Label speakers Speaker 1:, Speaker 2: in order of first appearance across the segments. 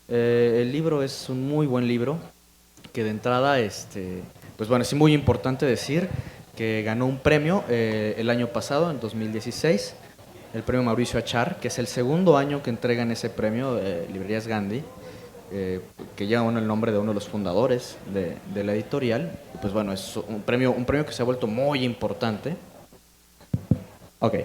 Speaker 1: El libro es un muy buen libro, que de entrada, pues bueno, es muy importante decir que ganó un premio el año pasado, en 2016, el premio Mauricio Achar, que es el segundo año que entregan ese premio, Librerías Gandhi, que lleva el nombre de uno de los fundadores de la editorial. Y pues bueno, es un premio que se ha vuelto muy importante. Ok.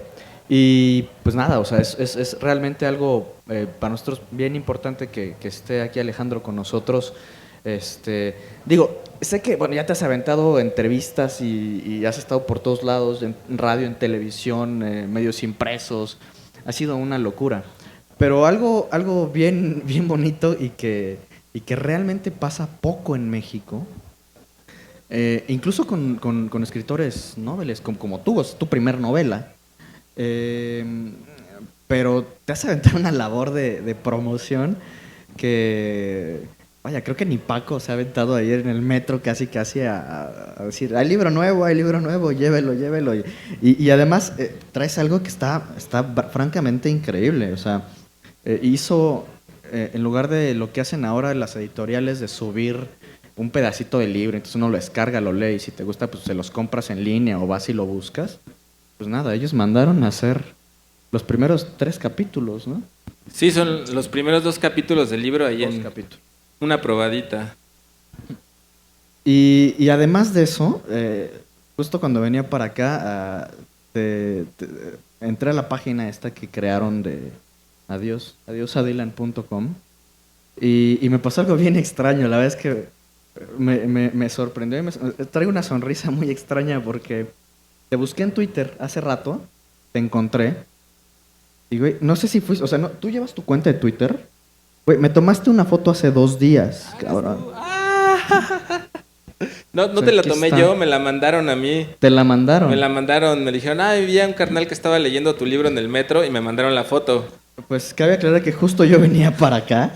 Speaker 1: Y pues nada, o sea, es realmente algo para nosotros bien importante que esté aquí Alejandro con nosotros. Digo, sé que bueno, ya te has aventado entrevistas y has estado por todos lados, en radio, en televisión, medios impresos. Ha sido una locura. Pero algo bien, bien bonito y que realmente pasa poco en México, incluso con escritores noveles, como tú, es tu primer novela. Eh, pero te has aventado una labor de promoción que, vaya, creo que ni Paco se ha aventado ayer en el metro casi a decir, hay libro nuevo, llévelo, llévelo. Y además traes algo que está francamente increíble. O sea, hizo, en lugar de lo que hacen ahora las editoriales de subir un pedacito del libro, entonces uno lo descarga, lo lee y si te gusta, pues se los compras en línea o vas y lo buscas. Pues nada, ellos mandaron a hacer los primeros 3 capítulos, ¿no?
Speaker 2: Sí, son los primeros 2 capítulos del libro ahí
Speaker 1: Dos
Speaker 2: en
Speaker 1: capítulos.
Speaker 2: una probadita.
Speaker 1: Y además de eso, justo cuando venía para acá, entré a la página esta que crearon de adiosadilan.com y me pasó algo bien extraño. La verdad es que me sorprendió. Traigo una sonrisa muy extraña porque te busqué en Twitter hace rato, te encontré. Y güey, no sé si fuiste, o sea, no, ¿tú llevas tu cuenta de Twitter? Güey, me tomaste una foto hace 2 días, cabrón.
Speaker 2: No,
Speaker 1: O
Speaker 2: no
Speaker 1: sea,
Speaker 2: te la
Speaker 1: aquí
Speaker 2: tomé
Speaker 1: está.
Speaker 2: yo, me la mandaron a mí.
Speaker 1: Te la
Speaker 2: Me
Speaker 1: mandaron.
Speaker 2: la mandaron, me dijeron, había un carnal que estaba leyendo tu libro en el metro y me mandaron la foto.
Speaker 1: Pues cabe aclarar que justo yo venía para acá.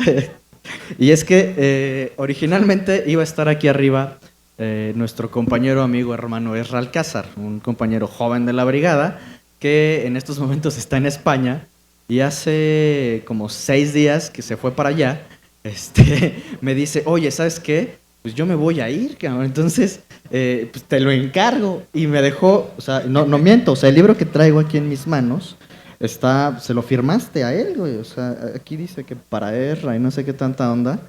Speaker 1: Y es que originalmente iba a estar aquí arriba nuestro compañero, amigo, hermano Esra Alcázar, un compañero joven de la brigada que en estos momentos está en España y hace como 6 días que se fue para allá, me dice, oye, ¿sabes qué? Pues yo me voy a ir, cabrón. Entonces, pues te lo encargo. Y me dejó, o sea, no miento, o sea, el libro que traigo aquí en mis manos se lo firmaste a él, güey. O sea, aquí dice que para Erra y no sé qué tanta onda.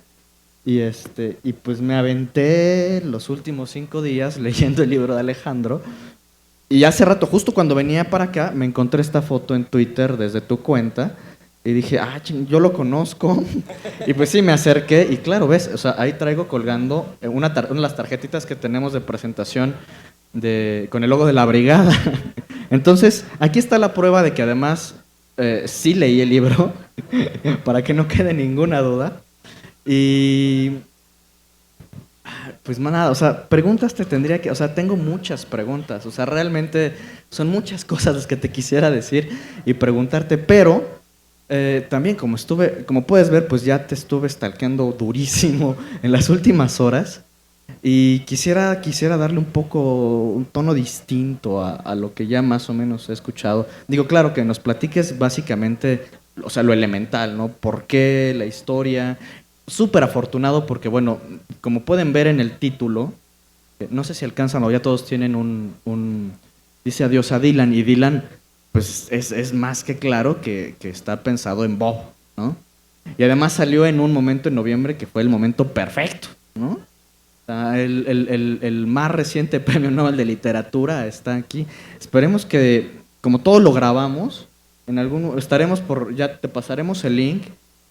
Speaker 1: Y pues me aventé los últimos 5 días leyendo el libro de Alejandro. Y hace rato, justo cuando venía para acá, me encontré esta foto en Twitter desde tu cuenta. Y dije, yo lo conozco. Y pues sí, me acerqué. Y claro, ves, o sea, ahí traigo colgando una de las tarjetitas que tenemos de presentación con el logo de la brigada. Entonces, aquí está la prueba de que además sí leí el libro, para que no quede ninguna duda. Y pues nada, o sea, preguntas te tendría que, o sea, tengo muchas preguntas, o sea, realmente son muchas cosas las que te quisiera decir y preguntarte, pero también como puedes ver, pues ya te estuve stalkeando durísimo en las últimas horas. Y quisiera darle un poco, un tono distinto a lo que ya más o menos he escuchado. Digo, claro, que nos platiques básicamente, o sea, lo elemental, ¿no? ¿Por qué la historia? Súper afortunado porque, bueno, como pueden ver en el título, no sé si alcanzan o ya todos tienen dice adiós a Dylan, y Dylan, pues es más que claro que está pensado en Bob, ¿no? Y además salió en un momento en noviembre que fue el momento perfecto, ¿no? El más reciente premio Nobel de Literatura está aquí. Esperemos que, como todo lo grabamos, estaremos ya te pasaremos el link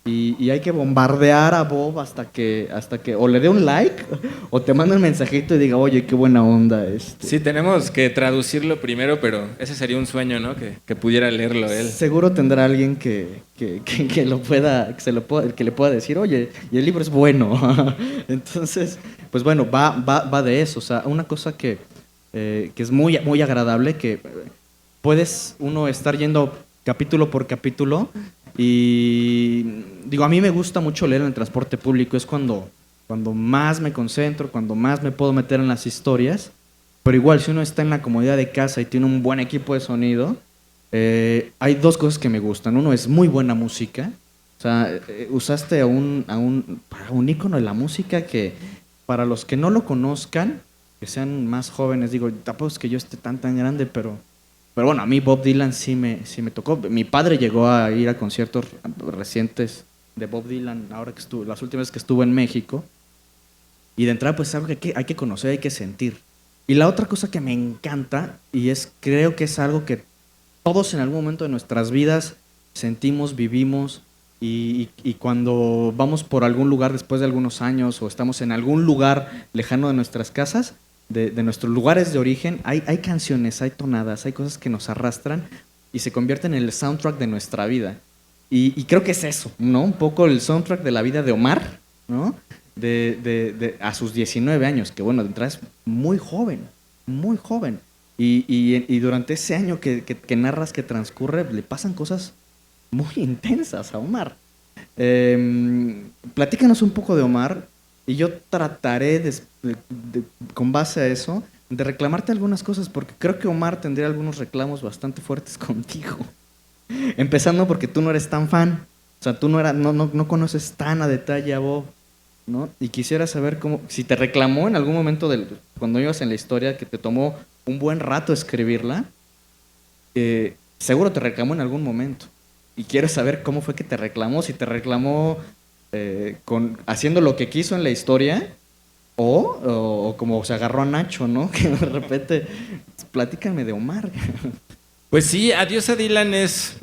Speaker 1: y hay que bombardear a Bob hasta que o le dé un like o te mande un mensajito y diga, oye, qué buena onda.
Speaker 2: Sí, tenemos que traducirlo primero, pero ese sería un sueño, ¿no? Que pudiera leerlo él.
Speaker 1: Seguro tendrá alguien que lo pueda, que le pueda decir, oye, y el libro es bueno. Entonces, pues bueno, va de eso. O sea, una cosa que es muy, muy agradable, que puedes uno estar yendo capítulo por capítulo y digo, a mí me gusta mucho leer en el transporte público, es cuando más me concentro, cuando más me puedo meter en las historias, pero igual si uno está en la comodidad de casa y tiene un buen equipo de sonido, hay 2 cosas que me gustan. Uno es muy buena música O sea, usaste a un ícono de la música que, para los que no lo conozcan, que sean más jóvenes, digo, tampoco es que yo esté tan grande, pero bueno, a mí Bob Dylan sí me tocó. Mi padre llegó a ir a conciertos recientes de Bob Dylan, ahora que estuvo, las últimas que estuvo en México. Y de entrada, pues es algo que hay que conocer, hay que sentir. Y la otra cosa que me encanta, creo que es algo que todos en algún momento de nuestras vidas sentimos, vivimos, y cuando vamos por algún lugar después de algunos años o estamos en algún lugar lejano de nuestras casas, de nuestros lugares de origen, hay canciones, hay tonadas, hay cosas que nos arrastran y se convierten en el soundtrack de nuestra vida. Y creo que es eso, ¿no? Un poco el soundtrack de la vida de Omar, ¿no? A sus 19 años, que bueno, de entrada es muy joven, muy joven. Y durante ese año que narras que transcurre, le pasan cosas muy intensas a Omar. Platícanos un poco de Omar y yo trataré, con base a eso, de reclamarte algunas cosas, porque creo que Omar tendría algunos reclamos bastante fuertes contigo. Empezando porque tú no eres tan fan, o sea, tú no conoces tan a detalle a Bob, ¿no? Y quisiera saber si te reclamó en algún momento cuando ibas en la historia, que te tomó un buen rato escribirla, seguro te reclamó en algún momento. Y quiero saber cómo fue que te reclamó, si te reclamó haciendo lo que quiso en la historia, o como se agarró a Nacho, ¿no? Que de repente, platícame de Omar.
Speaker 2: Pues sí, Adiós a Dylan es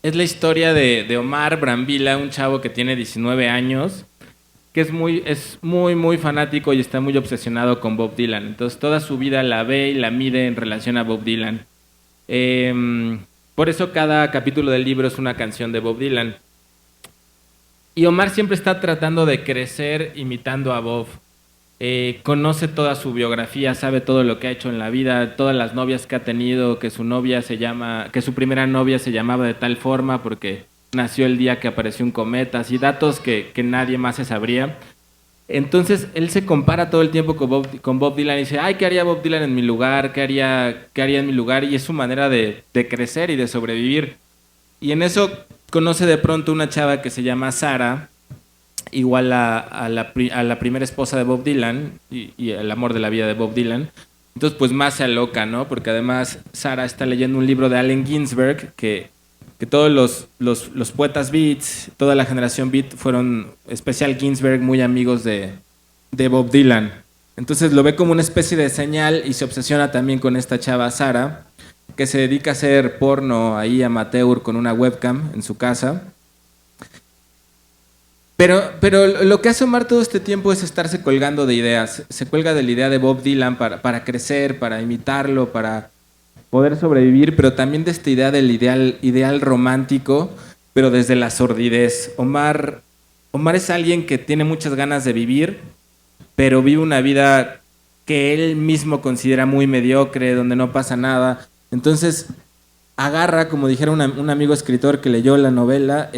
Speaker 2: la historia de Omar Brambila, un chavo que tiene 19 años, que es muy fanático y está muy obsesionado con Bob Dylan. Entonces toda su vida la ve y la mide en relación a Bob Dylan. Por eso cada capítulo del libro es una canción de Bob Dylan. Y Omar siempre está tratando de crecer imitando a Bob. Conoce toda su biografía, sabe todo lo que ha hecho en la vida, todas las novias que ha tenido, que su primera novia se llamaba de tal forma porque nació el día que apareció un cometa, así datos que nadie más se sabría. Entonces él se compara todo el tiempo con Bob Dylan y dice, ay, ¿qué haría Bob Dylan en mi lugar? ¿Qué haría en mi lugar? Y es su manera de crecer y de sobrevivir. Y en eso conoce de pronto una chava que se llama Sara, igual a la primera esposa de Bob Dylan y el amor de la vida de Bob Dylan. Entonces pues más se aloca, ¿no? Porque además Sara está leyendo un libro de Allen Ginsberg que todos los poetas beats, toda la generación beat fueron, especial Ginsberg, muy amigos de Bob Dylan. Entonces lo ve como una especie de señal y se obsesiona también con esta chava Sara, que se dedica a hacer porno ahí amateur con una webcam en su casa. Pero lo que hace Omar todo este tiempo es estarse colgando de ideas. Se cuelga de la idea de Bob Dylan para crecer, para imitarlo, para poder sobrevivir, pero también de esta idea del ideal romántico, pero desde la sordidez. Omar es alguien que tiene muchas ganas de vivir, pero vive una vida que él mismo considera muy mediocre, donde no pasa nada. Entonces agarra, como dijera un amigo escritor que leyó la novela,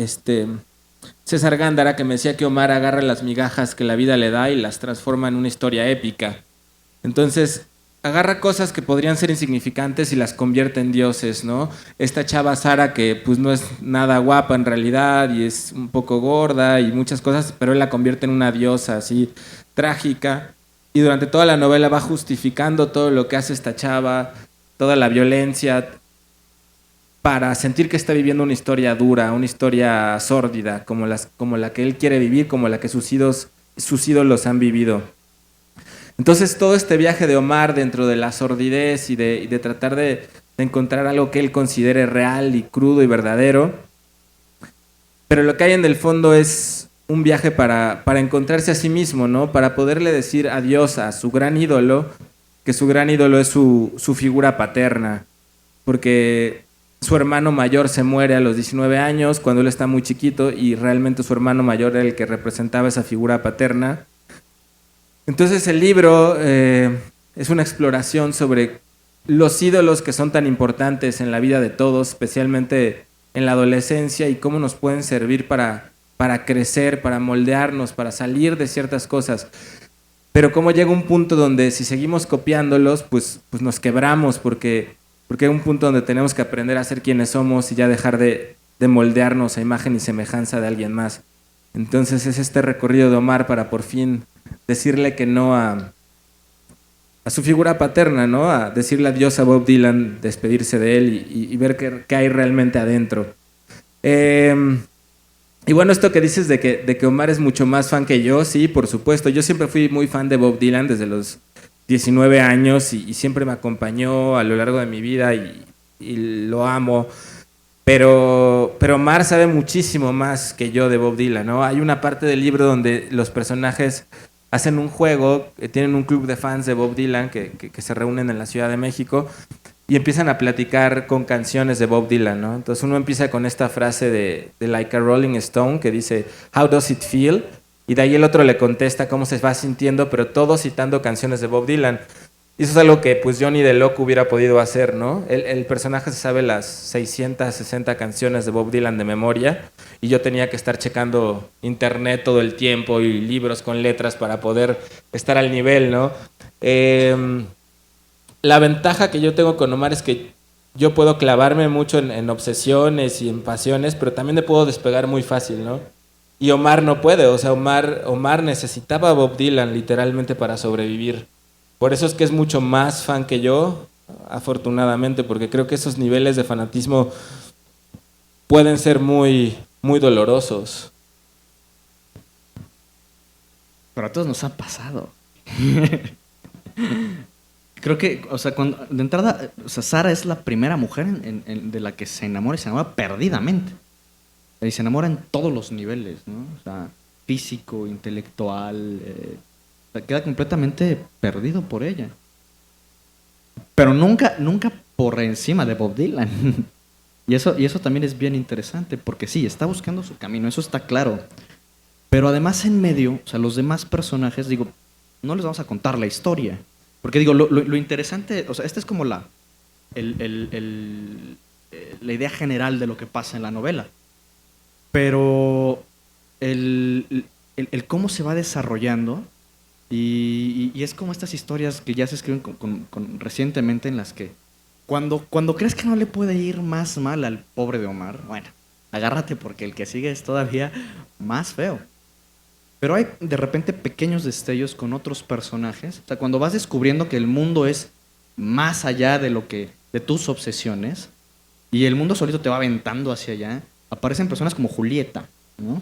Speaker 2: César Gándara, que me decía que Omar agarra las migajas que la vida le da y las transforma en una historia épica. Entonces agarra cosas que podrían ser insignificantes y las convierte en dioses, ¿no? Esta chava Sara, que pues no es nada guapa en realidad y es un poco gorda y muchas cosas, pero él la convierte en una diosa así trágica, y durante toda la novela va justificando todo lo que hace esta chava, toda la violencia, para sentir que está viviendo una historia dura, una historia sórdida, como la que él quiere vivir, como la que sus ídolos han vivido. Entonces todo este viaje de Omar dentro de la sordidez y de tratar de encontrar algo que él considere real y crudo y verdadero, pero lo que hay en el fondo es un viaje para encontrarse a sí mismo, ¿no? Para poderle decir adiós a su gran ídolo, que su gran ídolo es su figura paterna, porque su hermano mayor se muere a los 19 años cuando él está muy chiquito y realmente su hermano mayor era el que representaba esa figura paterna. Entonces el libro es una exploración sobre los ídolos que son tan importantes en la vida de todos, especialmente en la adolescencia, y cómo nos pueden servir para crecer, para moldearnos, para salir de ciertas cosas. Pero cómo llega un punto donde si seguimos copiándolos, pues nos quebramos, porque hay un punto donde tenemos que aprender a ser quienes somos y ya dejar de de moldearnos a imagen y semejanza de alguien más. Entonces es este recorrido de Omar para por fin decirle que no a su figura paterna, ¿no? A decirle adiós a Bob Dylan, despedirse de él y ver qué hay realmente adentro. Y bueno, esto que dices de que Omar es mucho más fan que yo, sí, por supuesto. Yo siempre fui muy fan de Bob Dylan desde los 19 años y siempre me acompañó a lo largo de mi vida y lo amo. Pero Omar sabe muchísimo más que yo de Bob Dylan, ¿no? Hay una parte del libro donde los personajes hacen un juego, tienen un club de fans de Bob Dylan que se reúnen en la Ciudad de México y empiezan a platicar con canciones de Bob Dylan, ¿no? Entonces uno empieza con esta frase de Like a Rolling Stone que dice How does it feel? Y de ahí el otro le contesta cómo se va sintiendo, pero todos citando canciones de Bob Dylan. Y eso es algo que pues yo ni de loco hubiera podido hacer, ¿no? El personaje se sabe las 660 canciones de Bob Dylan de memoria y yo tenía que estar checando internet todo el tiempo y libros con letras para poder estar al nivel, ¿no? La ventaja que yo tengo con Omar es que yo puedo clavarme mucho en obsesiones y en pasiones, pero también me puedo despegar muy fácil, ¿no? Y Omar no puede, o sea, Omar necesitaba a Bob Dylan literalmente para sobrevivir. Por eso es que es mucho más fan que yo, afortunadamente, porque creo que esos niveles de fanatismo pueden ser muy, muy dolorosos.
Speaker 1: Pero a todos nos ha pasado. Creo que, o sea, de entrada, o sea, Sara es la primera mujer de la que se enamora y se enamora perdidamente. Y se enamora en todos los niveles, ¿no? O sea, físico, intelectual, queda completamente perdido por ella. Pero nunca por encima de Bob Dylan. Y eso también es bien interesante, porque sí, está buscando su camino, eso está claro. Pero además en medio, o sea, los demás personajes, digo, no les vamos a contar la historia. Porque digo, lo interesante, o sea, esta es como la idea general de lo que pasa en la novela. Pero el cómo se va desarrollando y es como estas historias que ya se escriben recientemente en las que cuando crees que no le puede ir más mal al pobre de Omar, bueno, agárrate porque el que sigue es todavía más feo. Pero hay de repente pequeños destellos con otros personajes. O sea, cuando vas descubriendo que el mundo es más allá de tus obsesiones y el mundo solito te va aventando hacia allá, aparecen personas como Julieta, ¿no?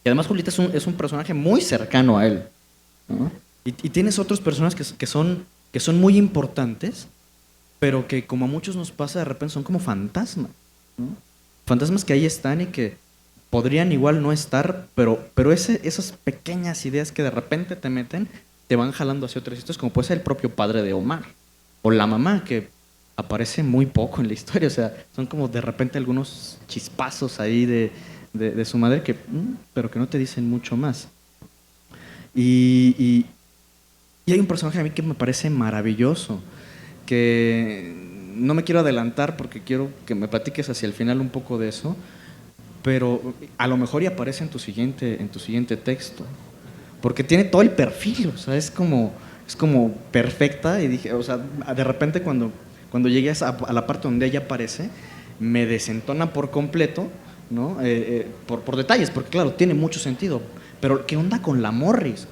Speaker 1: Y además Julieta es un personaje muy cercano a él, ¿no? Y tienes otros personajes que son muy importantes, pero que como a muchos nos pasa de repente son como fantasmas, ¿no? Fantasmas que ahí están y que podrían igual no estar, pero esas pequeñas ideas que de repente te meten te van jalando hacia otras historias, como puede ser el propio padre de Omar o la mamá, que aparece muy poco en la historia. O sea, son como de repente algunos chispazos ahí de su madre, pero que no te dicen mucho más. Y hay un personaje a mí que me parece maravilloso, que no me quiero adelantar porque quiero que me platiques hacia el final un poco de eso, pero a lo mejor y aparece en tu siguiente texto, porque tiene todo el perfil, o sea, es como perfecta. Y dije, o sea, de repente cuando llegué a la parte donde ella aparece, me desentona por completo, ¿no? Por detalles, porque claro, tiene mucho sentido, pero ¿qué onda con la Morris?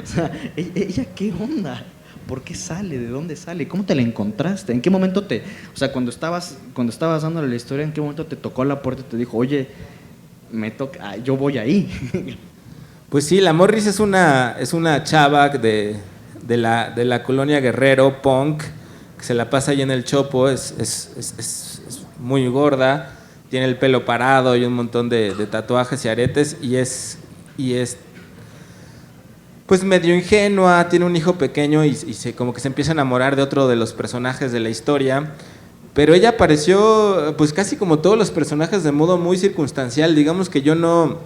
Speaker 1: O sea, ella ¿qué onda? ¿Por qué sale? ¿De dónde sale? ¿Cómo te la encontraste? ¿En qué momento o sea, cuando estabas dándole la historia, ¿en qué momento te tocó a la puerta y te dijo, oye, me toca, yo voy ahí?
Speaker 2: Pues sí, la Morris es una chava de la colonia Guerrero, punk, que se la pasa ahí en el Chopo, es muy gorda, tiene el pelo parado y un montón de tatuajes y aretes y es pues medio ingenua, tiene un hijo pequeño y como que se empieza a enamorar de otro de los personajes de la historia. Pero ella apareció pues casi como todos los personajes de modo muy circunstancial. Digamos que yo no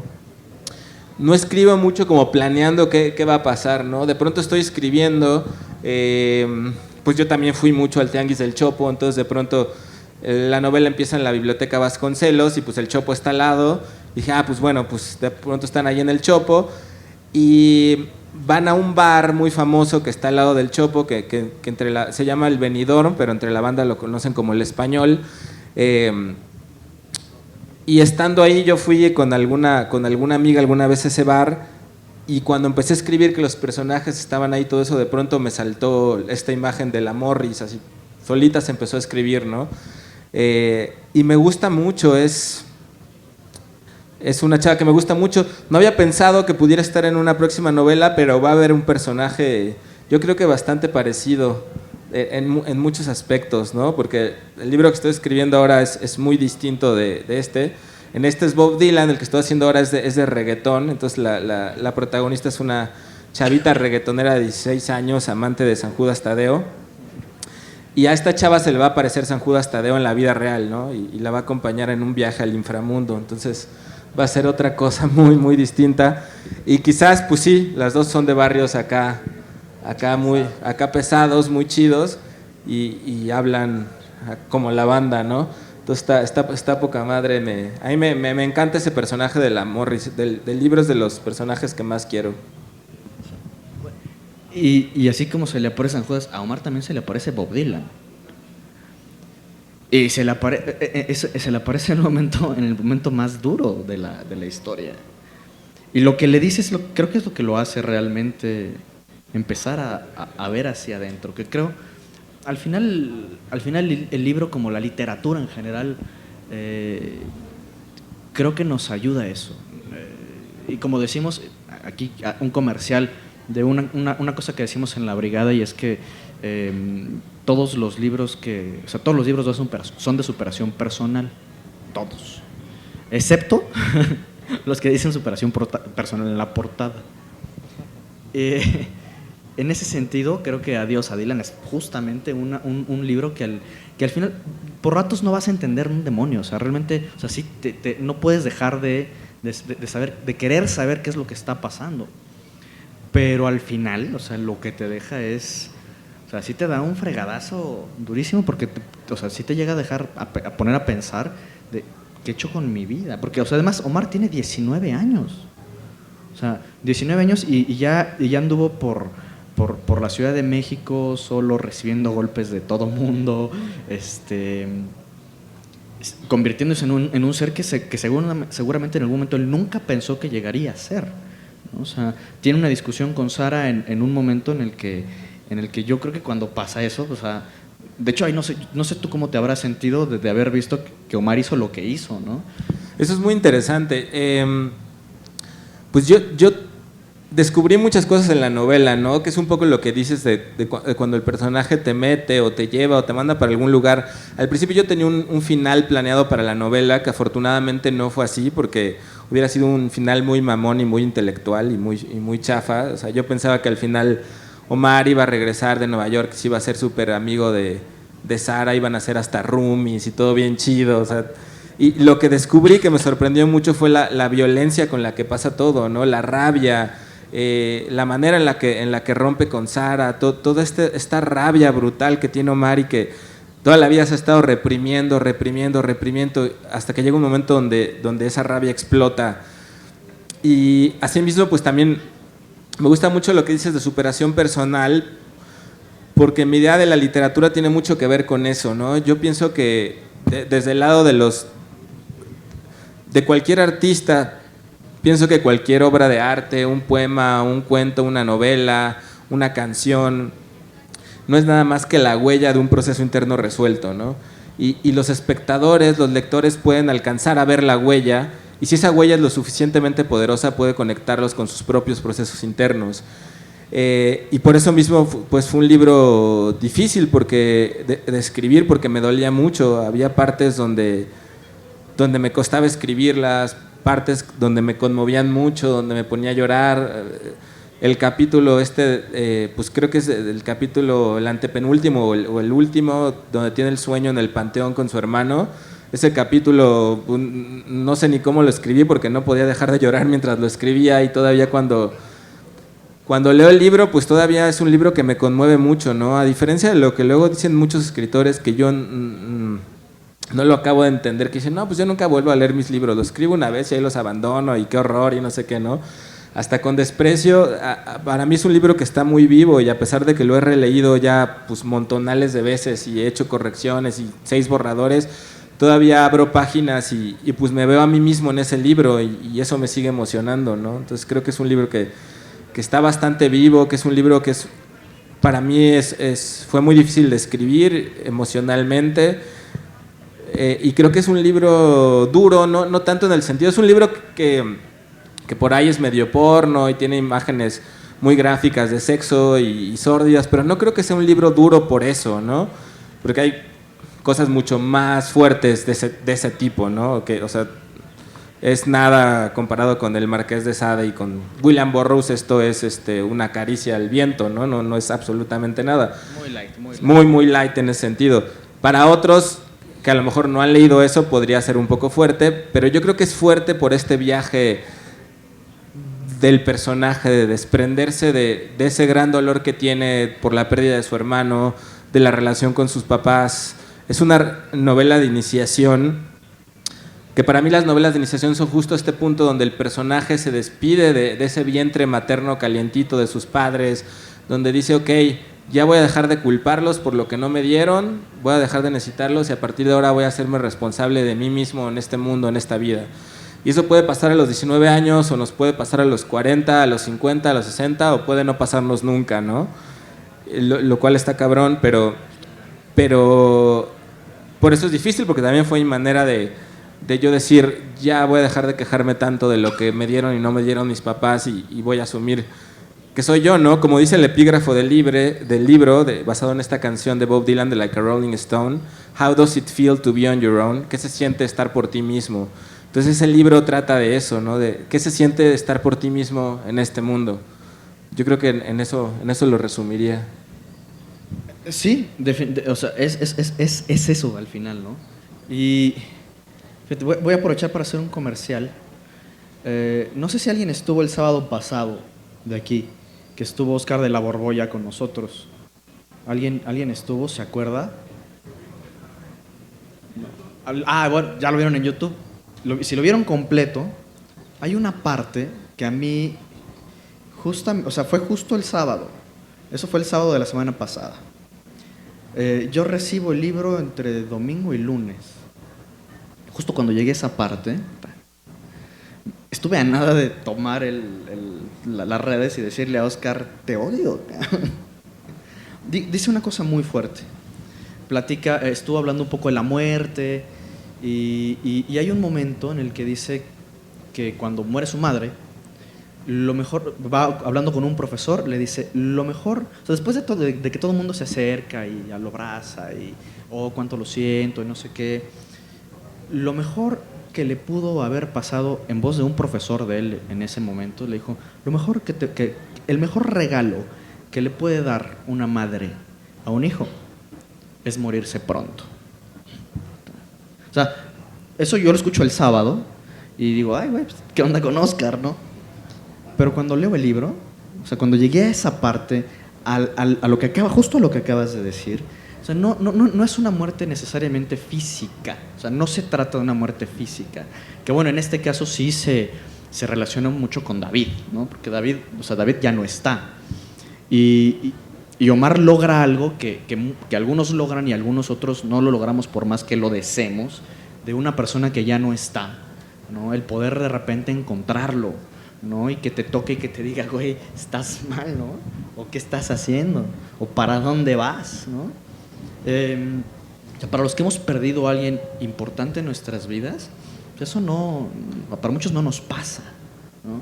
Speaker 2: escribo mucho como planeando qué va a pasar, ¿no? De pronto estoy escribiendo, pues yo también fui mucho al Tianguis del Chopo, entonces de pronto la novela empieza en la Biblioteca Vasconcelos y pues el Chopo está al lado. Y dije, pues bueno, pues de pronto están ahí en el Chopo y van a un bar muy famoso que está al lado del Chopo, que se llama El Benidorm, pero entre la banda lo conocen como El Español. Y estando ahí yo fui con alguna amiga alguna vez a ese bar, y cuando empecé a escribir que los personajes estaban ahí, todo eso, de pronto me saltó esta imagen de la Morris, así solita se empezó a escribir, ¿no? Y me gusta mucho, es una chava que me gusta mucho. No había pensado que pudiera estar en una próxima novela, pero va a haber un personaje, yo creo que bastante parecido en muchos aspectos, ¿no? Porque el libro que estoy escribiendo ahora es muy distinto de este. En este es Bob Dylan, el que estoy haciendo ahora es de reggaetón. Entonces la protagonista es una chavita reggaetonera de 16 años, amante de San Judas Tadeo. Y a esta chava se le va a aparecer San Judas Tadeo en la vida real, ¿no? Y la va a acompañar en un viaje al inframundo. Entonces va a ser otra cosa muy, muy distinta. Y quizás, pues sí, las dos son de barrios acá pesados, muy chidos, y hablan como la banda, ¿no? Entonces está poca madre. A mí me encanta ese personaje de la Morris. Del libro es de los personajes que más quiero.
Speaker 1: Y así como se le aparece San Judas, a Omar también se le aparece Bob Dylan. Y se le aparece en el momento más duro de la historia. Y lo que le dice creo que es lo que lo hace realmente empezar a ver hacia adentro. Que creo, al final el libro, como la literatura en general, creo que nos ayuda a eso. Y como decimos aquí, un comercial de una cosa que decimos en la brigada, y es que todos los libros son de superación personal, todos, excepto los que dicen superación personal en la portada. En ese sentido, creo que Adiós a Dylan es justamente un libro que al final, por ratos no vas a entender un demonio. O sea, realmente, o sea, sí no puedes dejar de saber, de querer saber qué es lo que está pasando. Pero al final, o sea, lo que te deja es, o sea, sí te da un fregadazo durísimo, porque, o sea, sí te llega a dejar a poner a pensar de qué he hecho con mi vida. Porque, o sea, además Omar tiene 19 años. O sea, 19 años y ya anduvo por la Ciudad de México solo, recibiendo golpes de todo mundo, convirtiéndose en un ser que seguramente en algún momento él nunca pensó que llegaría a ser, ¿no? O sea, tiene una discusión con Sara en un momento en el que yo creo que cuando pasa eso, o sea, de hecho ahí no sé tú cómo te habrás sentido de haber visto que Omar hizo lo que hizo, ¿no?
Speaker 2: Eso es muy interesante. Pues yo descubrí muchas cosas en la novela, ¿no? Que es un poco lo que dices de cuando el personaje te mete o te lleva o te manda para algún lugar. Al principio yo tenía un final planeado para la novela, que afortunadamente no fue así, porque hubiera sido un final muy mamón y muy intelectual y muy chafa. O sea, yo pensaba que al final Omar iba a regresar de Nueva York, se iba a ser súper amigo de Sara, iban a ser hasta roomies y todo bien chido. O sea, y lo que descubrí que me sorprendió mucho fue la violencia con la que pasa todo, ¿no? La rabia, la manera en la que rompe con Sara, toda esta rabia brutal que tiene Omar, y que toda la vida se ha estado reprimiendo, hasta que llega un momento donde esa rabia explota. Y asimismo, pues también me gusta mucho lo que dices de superación personal, porque mi idea de la literatura tiene mucho que ver con eso, ¿no? Yo pienso que desde el lado de cualquier artista, pienso que cualquier obra de arte, un poema, un cuento, una novela, una canción, no es nada más que la huella de un proceso interno resuelto, ¿no? Y los espectadores, los lectores pueden alcanzar a ver la huella, y si esa huella es lo suficientemente poderosa, puede conectarlos con sus propios procesos internos. Y por eso mismo, pues fue un libro difícil de escribir, porque me dolía mucho. Había partes donde me costaba escribirlas, partes donde me conmovían mucho, donde me ponía a llorar. El capítulo pues creo que es el capítulo, el antepenúltimo o el último, donde tiene el sueño en el panteón con su hermano. Ese capítulo no sé ni cómo lo escribí, porque no podía dejar de llorar mientras lo escribía, y todavía cuando leo el libro, pues todavía es un libro que me conmueve mucho, ¿no? A diferencia de lo que luego dicen muchos escritores, que yo no lo acabo de entender, que dicen, no, pues yo nunca vuelvo a leer mis libros, los escribo una vez y ahí los abandono, y qué horror, y no sé qué, ¿no? Hasta con desprecio. Para mí es un libro que está muy vivo, y a pesar de que lo he releído ya pues montonales de veces y he hecho correcciones y 6 borradores, todavía abro páginas y pues me veo a mí mismo en ese libro y eso me sigue emocionando, ¿no? Entonces creo que es un libro que está bastante vivo, que es un libro que para mí fue muy difícil de escribir emocionalmente, y creo que es un libro duro, no tanto en el sentido, es un libro que por ahí es medio porno y tiene imágenes muy gráficas de sexo y sórdidas, pero no creo que sea un libro duro por eso, ¿no? Porque hay cosas mucho más fuertes de ese tipo, ¿no? O sea, es nada comparado con El Marqués de Sade y con William Burroughs. Esto es una caricia al viento, ¿no? No es absolutamente nada.
Speaker 1: Muy light.
Speaker 2: Muy light en ese sentido. Para otros que a lo mejor no han leído eso podría ser un poco fuerte, pero yo creo que es fuerte por este viaje del personaje, de desprenderse de ese gran dolor que tiene por la pérdida de su hermano, de la relación con sus papás. Es una novela de iniciación, que para mí las novelas de iniciación son justo este punto donde el personaje se despide de ese vientre materno calientito de sus padres, donde dice, ok, ya voy a dejar de culparlos por lo que no me dieron, voy a dejar de necesitarlos y a partir de ahora voy a hacerme responsable de mí mismo en este mundo, en esta vida. Y eso puede pasar a los 19 años, o nos puede pasar a los 40, a los 50, a los 60, o puede no pasarnos nunca, ¿no? Lo cual está cabrón, pero por eso es difícil, porque también fue mi manera de yo decir, ya voy a dejar de quejarme tanto de lo que me dieron y no me dieron mis papás y voy a asumir que soy yo, ¿no? Como dice el epígrafo del libro basado en esta canción de Bob Dylan de Like a Rolling Stone, How does it feel to be on your own? ¿Qué se siente estar por ti mismo? Entonces ese libro trata de eso, ¿no? De qué se siente estar por ti mismo en este mundo. Yo creo que en eso lo resumiría.
Speaker 1: Sí, o sea, es eso al final, ¿no? Y fíjate, voy a aprovechar para hacer un comercial. No sé si alguien estuvo el sábado pasado de aquí, que estuvo Oscar de la Borbolla con nosotros. ¿Alguien estuvo? ¿Se acuerda? Bueno, ya lo vieron en YouTube. Si lo vieron completo, hay una parte que a mí, o sea, fue justo el sábado. Eso fue el sábado de la semana pasada. Yo recibo el libro entre domingo y lunes. Justo cuando llegué a esa parte, estuve a nada de tomar las redes y decirle a Oscar, te odio. Dice una cosa muy fuerte. Estuvo hablando un poco de la muerte y hay un momento en el que dice que cuando muere su madre, lo mejor, va hablando con un profesor, le dice, lo mejor, o sea, después de que todo el mundo se acerca y lo abraza y, oh, cuánto lo siento y no sé qué, lo mejor que le pudo haber pasado en voz de un profesor de él en ese momento, le dijo, lo mejor el mejor regalo que le puede dar una madre a un hijo es morirse pronto. O sea, eso yo lo escucho el sábado y digo, ay, güey, pues, ¿qué onda con Oscar, no? Pero cuando leo el libro, o sea, cuando llegué a esa parte, a lo que justo a lo que acabas de decir, o sea, no es una muerte necesariamente física, o sea, no se trata de una muerte física, que bueno, en este caso sí se relaciona mucho con David, ¿no? Porque David ya no está. Y Omar logra algo que algunos logran y algunos otros no lo logramos por más que lo deseemos, de una persona que ya no está, ¿no? El poder de repente encontrarlo, ¿no? Y que te toque y que te diga, güey, estás mal, ¿no? O qué estás haciendo, o para dónde vas, ¿no? Para los que hemos perdido a alguien importante en nuestras vidas, eso para muchos no nos pasa, ¿no?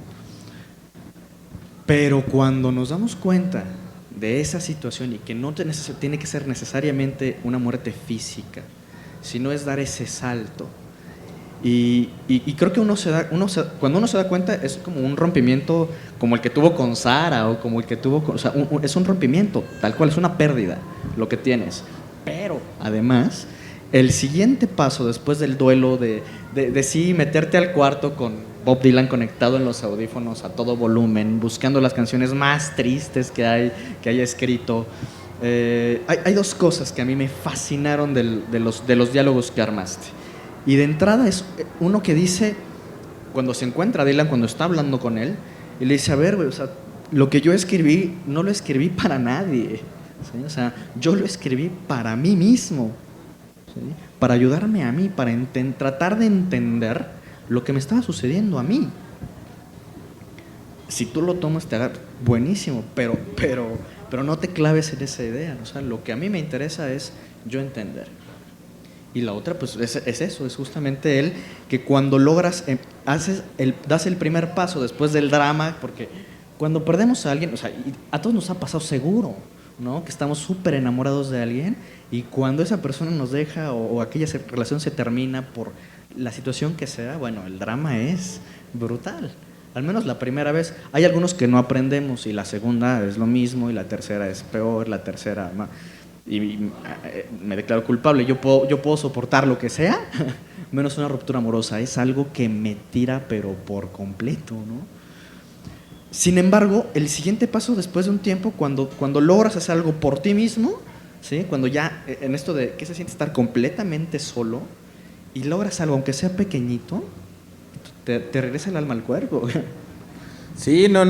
Speaker 1: Pero cuando nos damos cuenta de esa situación y que no tiene que ser necesariamente una muerte física, sino es dar ese salto. Y creo que cuando uno se da cuenta es como un rompimiento como el que tuvo con Sara o como el que tuvo con, o sea, es un rompimiento, tal cual, es una pérdida lo que tienes. Pero además, el siguiente paso después del duelo de sí meterte al cuarto con Bob Dylan conectado en los audífonos a todo volumen, buscando las canciones más tristes que haya escrito. Hay dos cosas que a mí me fascinaron de los diálogos que armaste. Y de entrada es uno que dice, cuando se encuentra a Dylan, cuando está hablando con él, y le dice, a ver, güey, o sea, lo que yo escribí, no lo escribí para nadie, ¿sí? O sea, yo lo escribí para mí mismo. ¿sí? Para ayudarme a mí, para tratar de entender lo que me estaba sucediendo a mí. Si tú lo tomas, te agarras, buenísimo, pero no te claves en esa idea. O sea, lo que a mí me interesa es yo entender. Y la otra, pues, es eso, es justamente el que cuando logras, das el primer paso después del drama, porque cuando perdemos a alguien, o sea, a todos nos ha pasado seguro, ¿no? Que estamos súper enamorados de alguien y cuando esa persona nos deja o aquella relación se termina por la situación que sea, bueno, el drama es brutal. Al menos la primera vez. Hay algunos que no aprendemos y la segunda es lo mismo y la tercera es peor, la tercera y me declaro culpable. Yo puedo soportar lo que sea, menos una ruptura amorosa. Es algo que me tira pero por completo, ¿no? Sin embargo, el siguiente paso después de un tiempo, cuando logras hacer algo por ti mismo, ¿sí? Cuando ya en esto de que se siente estar completamente solo y logras algo, aunque sea pequeñito, te regresa el alma al cuerpo.
Speaker 2: Sí, no,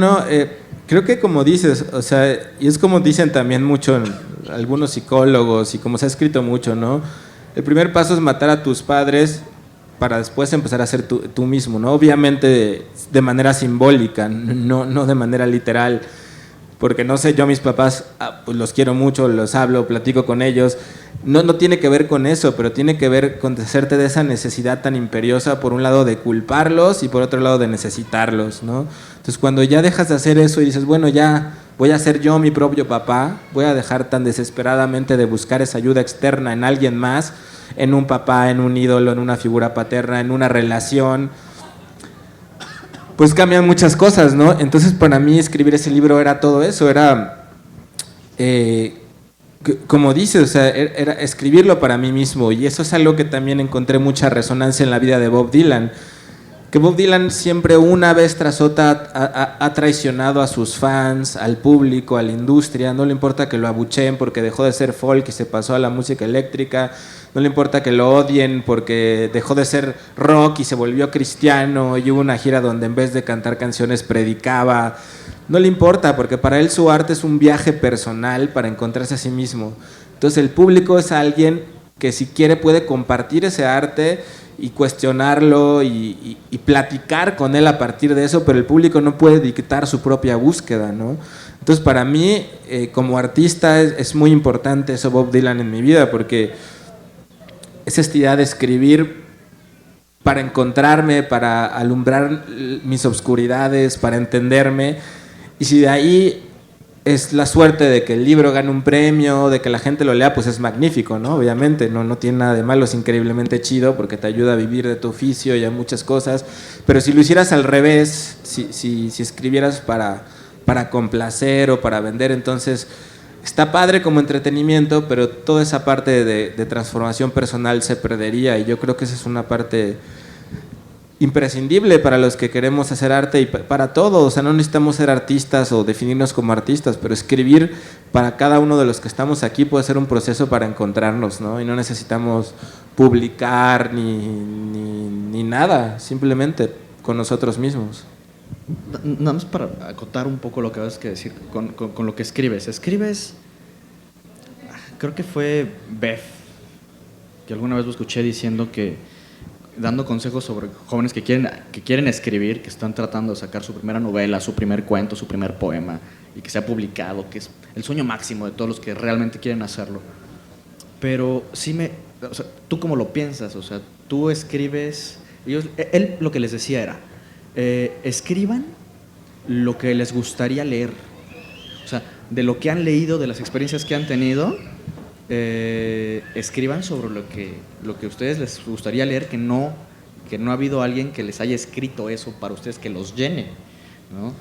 Speaker 2: creo que como dices, o sea, y es como dicen también mucho algunos psicólogos y como se ha escrito mucho, ¿no? El primer paso es matar a tus padres para después empezar a ser tú mismo, ¿no? Obviamente de manera simbólica, no de manera literal, porque no sé, yo a mis papás pues los quiero mucho, los hablo, platico con ellos. No tiene que ver con eso, pero tiene que ver con hacerte de esa necesidad tan imperiosa, por un lado de culparlos y por otro lado de necesitarlos, ¿no? Entonces cuando ya dejas de hacer eso y dices, bueno, ya voy a ser yo mi propio papá, voy a dejar tan desesperadamente de buscar esa ayuda externa en alguien más, en un papá, en un ídolo, en una figura paterna, en una relación, pues cambian muchas cosas, ¿no? Entonces para mí escribir ese libro era todo eso, era... como dices, o sea, era escribirlo para mí mismo, y eso es algo que también encontré mucha resonancia en la vida de Bob Dylan, que Bob Dylan siempre una vez tras otra ha traicionado a sus fans, al público, a la industria. No le importa que lo abucheen porque dejó de ser folk y se pasó a la música eléctrica, no le importa que lo odien porque dejó de ser rock y se volvió cristiano, y hubo una gira donde en vez de cantar canciones predicaba. No le importa, porque para él su arte es un viaje personal para encontrarse a sí mismo. Entonces el público es alguien que si quiere puede compartir ese arte y cuestionarlo y platicar con él a partir de eso, pero el público no puede dictar su propia búsqueda, ¿no? Entonces para mí, como artista, es muy importante eso, Bob Dylan, en mi vida, porque es esta idea de escribir para encontrarme, para alumbrar mis obscuridades, para entenderme. Y si de ahí es la suerte de que el libro gane un premio, de que la gente lo lea, pues es magnífico, ¿no? Obviamente, no tiene nada de malo, es increíblemente chido porque te ayuda a vivir de tu oficio y a muchas cosas. Pero si lo hicieras al revés, si escribieras para complacer o para vender, entonces está padre como entretenimiento, pero toda esa parte de transformación personal se perdería, y yo creo que esa es una parte imprescindible para los que queremos hacer arte y para todos. O sea, no necesitamos ser artistas o definirnos como artistas, pero escribir para cada uno de los que estamos aquí puede ser un proceso para encontrarnos, ¿no? Y no necesitamos publicar ni nada, simplemente con nosotros mismos.
Speaker 1: Nada más para acotar un poco lo que vas a decir con lo que escribes. Escribes, creo que fue Beth, que alguna vez lo escuché diciendo que dando consejos sobre jóvenes que quieren escribir, que están tratando de sacar su primera novela, su primer cuento, su primer poema, y que sea publicado, que es el sueño máximo de todos los que realmente quieren hacerlo. Pero o sea, ¿tú cómo lo piensas? O sea, tú escribes... Él lo que les decía era, escriban lo que les gustaría leer. O sea, de lo que han leído, de las experiencias que han tenido... escriban sobre lo que a ustedes les gustaría leer, que no ha habido alguien que les haya escrito eso para ustedes, que los llene, ¿no?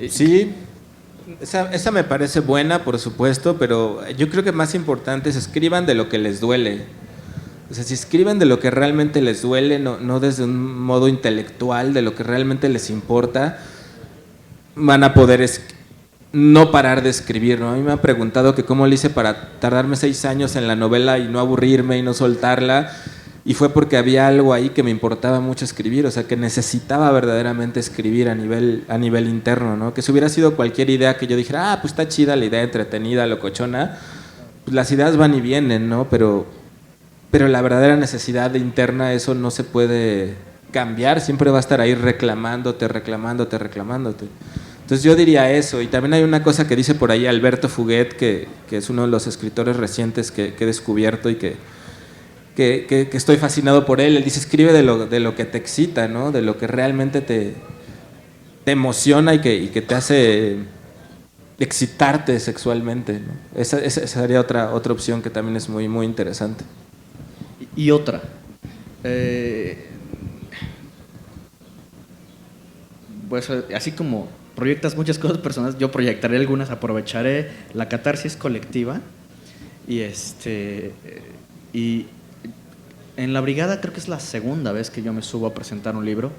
Speaker 2: Sí, esa me parece buena, por supuesto, pero yo creo que más importante es escriban de lo que les duele. O sea, si escriben de lo que realmente les duele, no desde un modo intelectual, de lo que realmente les importa, van a poder no parar de escribir, ¿no? A mí me han preguntado que cómo le hice para tardarme 6 años en la novela y no aburrirme y no soltarla, y fue porque había algo ahí que me importaba mucho escribir, o sea, que necesitaba verdaderamente escribir a nivel interno, ¿no? Que si hubiera sido cualquier idea que yo dijera, pues está chida la idea, entretenida, locochona, pues las ideas van y vienen, ¿no? Pero pero la verdadera necesidad interna, eso no se puede cambiar, siempre va a estar ahí reclamándote. Entonces yo diría eso, y también hay una cosa que dice por ahí Alberto Fuguet, que es uno de los escritores recientes que he descubierto y que estoy fascinado por él. Él dice, escribe de lo que te excita, ¿no? De lo que realmente te emociona y que te hace excitarte sexualmente, ¿no? Esa sería otra opción que también es muy, muy interesante.
Speaker 1: Y otra, pues así como proyectas muchas cosas personales, yo proyectaré algunas, aprovecharé la catarsis colectiva y en la brigada creo que es la segunda vez que yo me subo a presentar un libro.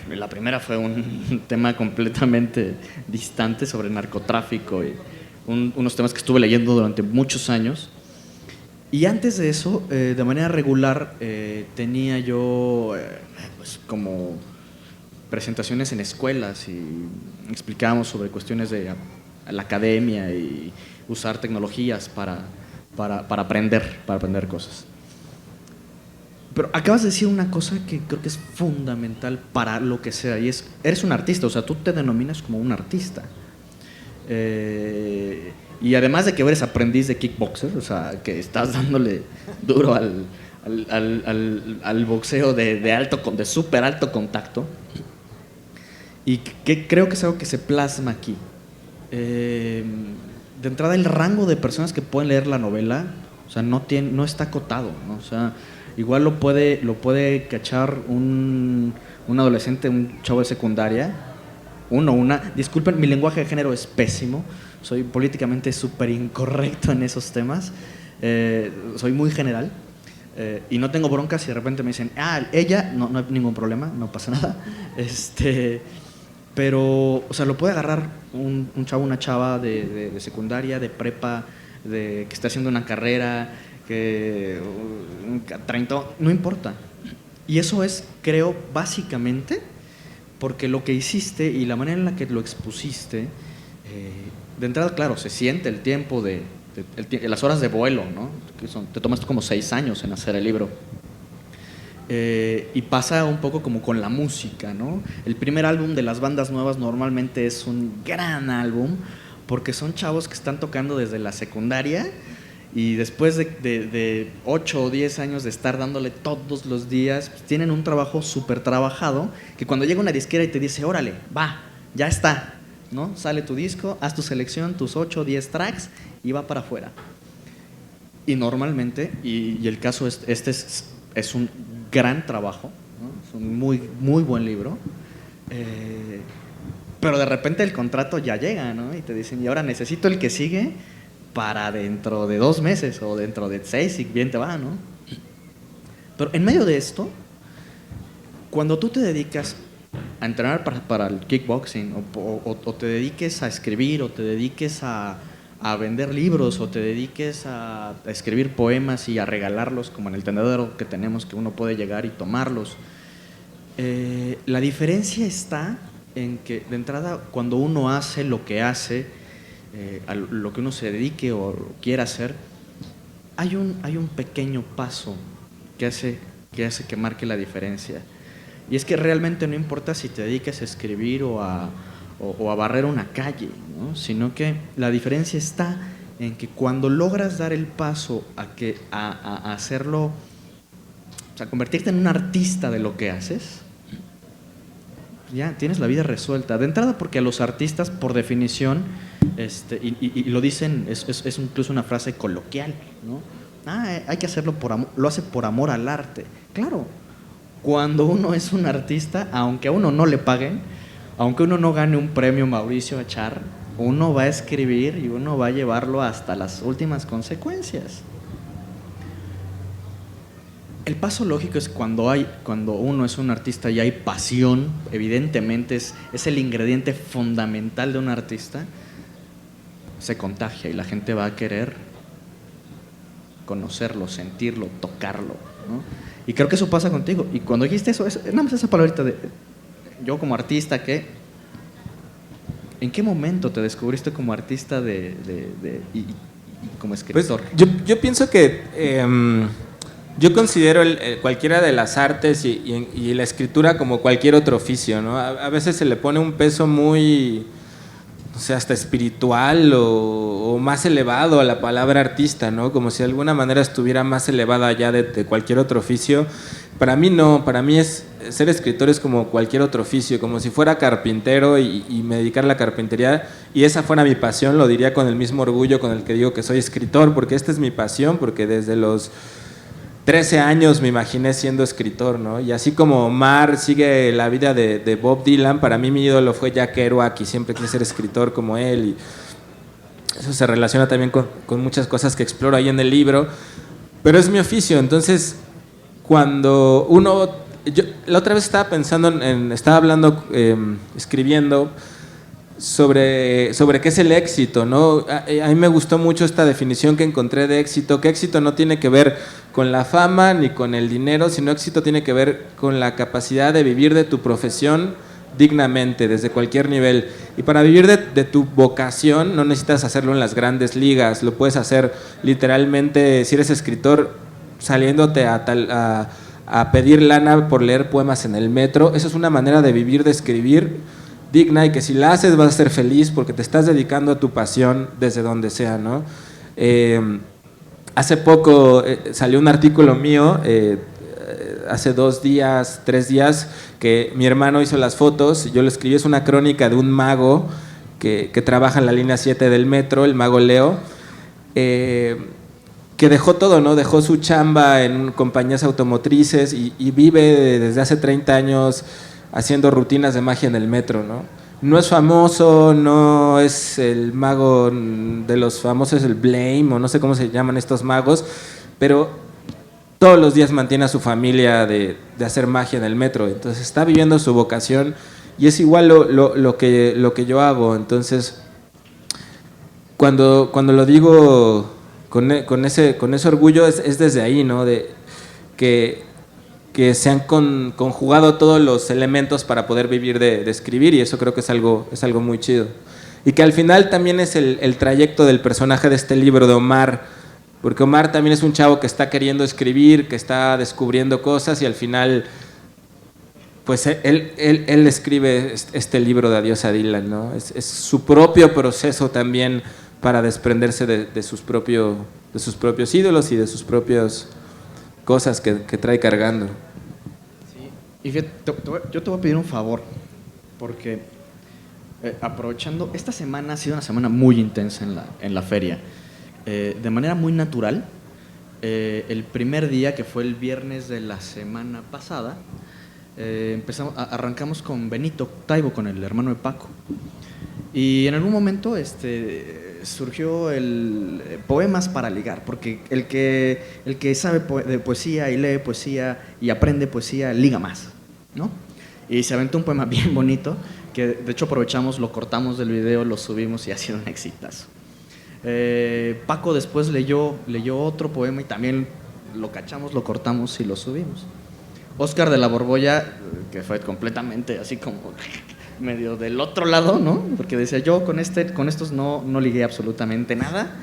Speaker 1: La primera fue un tema completamente distante sobre narcotráfico y unos temas que estuve leyendo durante muchos años. Y antes de eso, de manera regular, tenía yo pues como presentaciones en escuelas y explicábamos sobre cuestiones de la academia y usar tecnologías para aprender cosas. Pero acabas de decir una cosa que creo que es fundamental para lo que sea, y es, eres un artista, o sea, tú te denominas como un artista. Y además de que eres aprendiz de kickboxer, o sea, que estás dándole duro al boxeo de súper alto contacto, y que creo que es algo que se plasma aquí. De entrada, el rango de personas que pueden leer la novela, o sea, no está acotado, ¿no? O sea, igual lo puede cachar un adolescente, un chavo de secundaria, disculpen, mi lenguaje de género es pésimo, soy políticamente súper incorrecto en esos temas, soy muy general, y no tengo broncas si de repente me dicen, ella, no hay ningún problema, no pasa nada, pero, o sea, lo puede agarrar un chavo, una chava de secundaria, de prepa, que está haciendo una carrera, que 30, no importa. Y eso es, creo, básicamente porque lo que hiciste y la manera en la que lo expusiste, de entrada, claro, se siente el tiempo las horas de vuelo, ¿no? Te tomaste como 6 años en hacer el libro. Y pasa un poco como con la música, ¿no? El primer álbum de las bandas nuevas normalmente es un gran álbum porque son chavos que están tocando desde la secundaria y después de 8 o 10 años de estar dándole todos los días, pues tienen un trabajo súper trabajado que cuando llega una disquera y te dice, órale, va, ya está, ¿no? Sale tu disco, haz tu selección, tus 8 o 10 tracks y va para afuera. Y normalmente, y el caso es un gran trabajo, ¿no? Es un muy, muy buen libro, pero de repente el contrato ya llega, ¿no? Y te dicen, y ahora necesito el que sigue para dentro de 2 meses o dentro de 6, si bien te va, ¿no? Pero en medio de esto, cuando tú te dedicas a entrenar para el kickboxing o te dediques a escribir o te dediques a vender libros o te dediques a escribir poemas y a regalarlos como en el tendedero que tenemos, que uno puede llegar y tomarlos, la diferencia está en que de entrada cuando uno hace lo que hace, a lo que uno se dedique o quiera hacer, hay un pequeño paso que hace que marque la diferencia, y es que realmente no importa si te dedicas a escribir o a barrer una calle, ¿no? Sino que la diferencia está en que cuando logras dar el paso a hacerlo, o sea, convertirte en un artista de lo que haces, ya tienes la vida resuelta. De entrada porque a los artistas, por definición, y lo dicen, es incluso una frase coloquial, ¿no? Hay que hacerlo por amor, lo hace por amor al arte. Claro, cuando uno es un artista, aunque a uno no le paguen, aunque uno no gane un premio Mauricio Echar, uno va a escribir y uno va a llevarlo hasta las últimas consecuencias. El paso lógico es cuando uno es un artista y hay pasión, evidentemente es el ingrediente fundamental de un artista, se contagia y la gente va a querer conocerlo, sentirlo, tocarlo, ¿no? Y creo que eso pasa contigo. Y cuando dijiste eso, nada más esa palabrita de yo como artista, ¿en qué momento te descubriste como artista y como escritor?
Speaker 2: Pues yo pienso que yo considero cualquiera de las artes y la escritura como cualquier otro oficio, ¿no? A veces se le pone un peso muy, o sea, hasta espiritual o más elevado a la palabra artista, ¿no? Como si de alguna manera estuviera más elevada allá de cualquier otro oficio. Para mí no, para mí ser escritor es como cualquier otro oficio, como si fuera carpintero y me dedicara a la carpintería y esa fuera mi pasión, lo diría con el mismo orgullo con el que digo que soy escritor, porque esta es mi pasión, porque desde los 13 años me imaginé siendo escritor, ¿no? Y así como Omar sigue la vida de Bob Dylan, para mí mi ídolo fue Jack Kerouac y siempre quise ser escritor como él y eso se relaciona también con muchas cosas que exploro ahí en el libro, pero es mi oficio, entonces cuando la otra vez estaba pensando, estaba hablando, escribiendo sobre qué es el éxito, ¿no? A mí me gustó mucho esta definición que encontré de éxito, que éxito no tiene que ver con la fama ni con el dinero, sino éxito tiene que ver con la capacidad de vivir de tu profesión dignamente, desde cualquier nivel. Y para vivir de tu vocación no necesitas hacerlo en las grandes ligas, lo puedes hacer literalmente, si eres escritor, saliéndote a pedir lana por leer poemas en el metro. Eso es una manera de vivir, de escribir digna, y que si la haces vas a ser feliz porque te estás dedicando a tu pasión desde donde sea, ¿no? Hace poco salió un artículo mío, hace 2 días, 3 días, que mi hermano hizo las fotos, yo lo escribí, es una crónica de un mago que trabaja en la línea 7 del metro, el mago Leo, que dejó todo, ¿no? Dejó su chamba en compañías automotrices y vive desde hace 30 años haciendo rutinas de magia en el metro, ¿no? No es famoso, no es el mago de los famosos, el Blame, o no sé cómo se llaman estos magos, pero todos los días mantiene a su familia de hacer magia en el metro. Entonces está viviendo su vocación y es igual lo que yo hago. Entonces, cuando lo digo con ese orgullo es desde ahí, ¿no? De que se han conjugado todos los elementos para poder vivir de escribir, y eso creo que es algo muy chido. Y que al final también es el trayecto del personaje de este libro de Omar, porque Omar también es un chavo que está queriendo escribir, que está descubriendo cosas y al final pues él escribe este libro de Adiós a Dylan, ¿no? Es su propio proceso también para desprenderse de sus propios ídolos y de sus propias cosas que trae cargando.
Speaker 1: Sí. Y fíjate, yo te voy a pedir un favor, porque aprovechando, esta semana ha sido una semana muy intensa en la feria. De manera muy natural, el primer día, que fue el viernes de la semana pasada, arrancamos con Benito Taibo, con el hermano de Paco. Y en algún momento surgió el poemas para ligar, porque el que sabe de poesía y lee poesía y aprende poesía liga más, ¿no? Y se aventó un poema bien bonito que de hecho aprovechamos, lo cortamos del video, lo subimos y ha sido un exitazo. Paco después leyó otro poema y también lo cachamos, lo cortamos y lo subimos. Oscar de la Borbolla, que fue completamente así como medio del otro lado, ¿no? Porque decía, yo con estos no ligué absolutamente nada.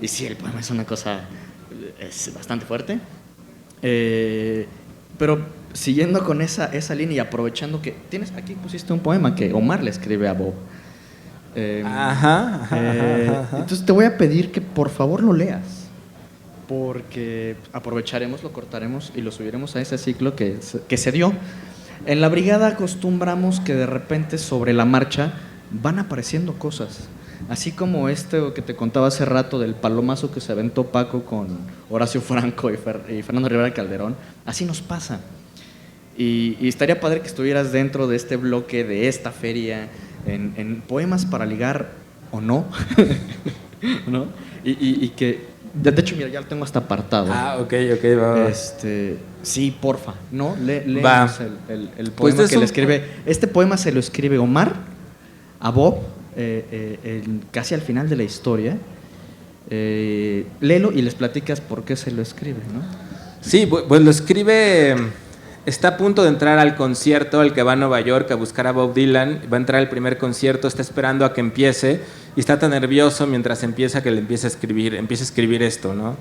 Speaker 1: Y sí, el poema es una cosa, es bastante fuerte. Pero siguiendo con esa línea y aprovechando que aquí pusiste un poema que Omar le escribe a Bob. Entonces te voy a pedir que por favor lo leas, porque aprovecharemos, lo cortaremos y lo subiremos a ese ciclo que se dio. En la brigada acostumbramos que de repente sobre la marcha van apareciendo cosas, así como que te contaba hace rato del palomazo que se aventó Paco con Horacio Franco y Fernando Rivera Calderón. Así nos pasa, y estaría padre que estuvieras dentro de este bloque de esta feria en poemas para ligar o no, ¿no? Y que de hecho, mira, ya lo tengo hasta apartado.
Speaker 2: Ok, va.
Speaker 1: Sí, porfa, ¿no? Léenos el poema pues que le escribe. Este poema se lo escribe Omar a Bob casi al final de la historia. Léelo y les platicas por qué se lo escribe, ¿no?
Speaker 2: Sí, pues lo escribe está a punto de entrar al concierto al que va a Nueva York a buscar a Bob Dylan, va a entrar al primer concierto, está esperando a que empiece y está tan nervioso mientras empieza que le empieza a escribir esto, ¿no?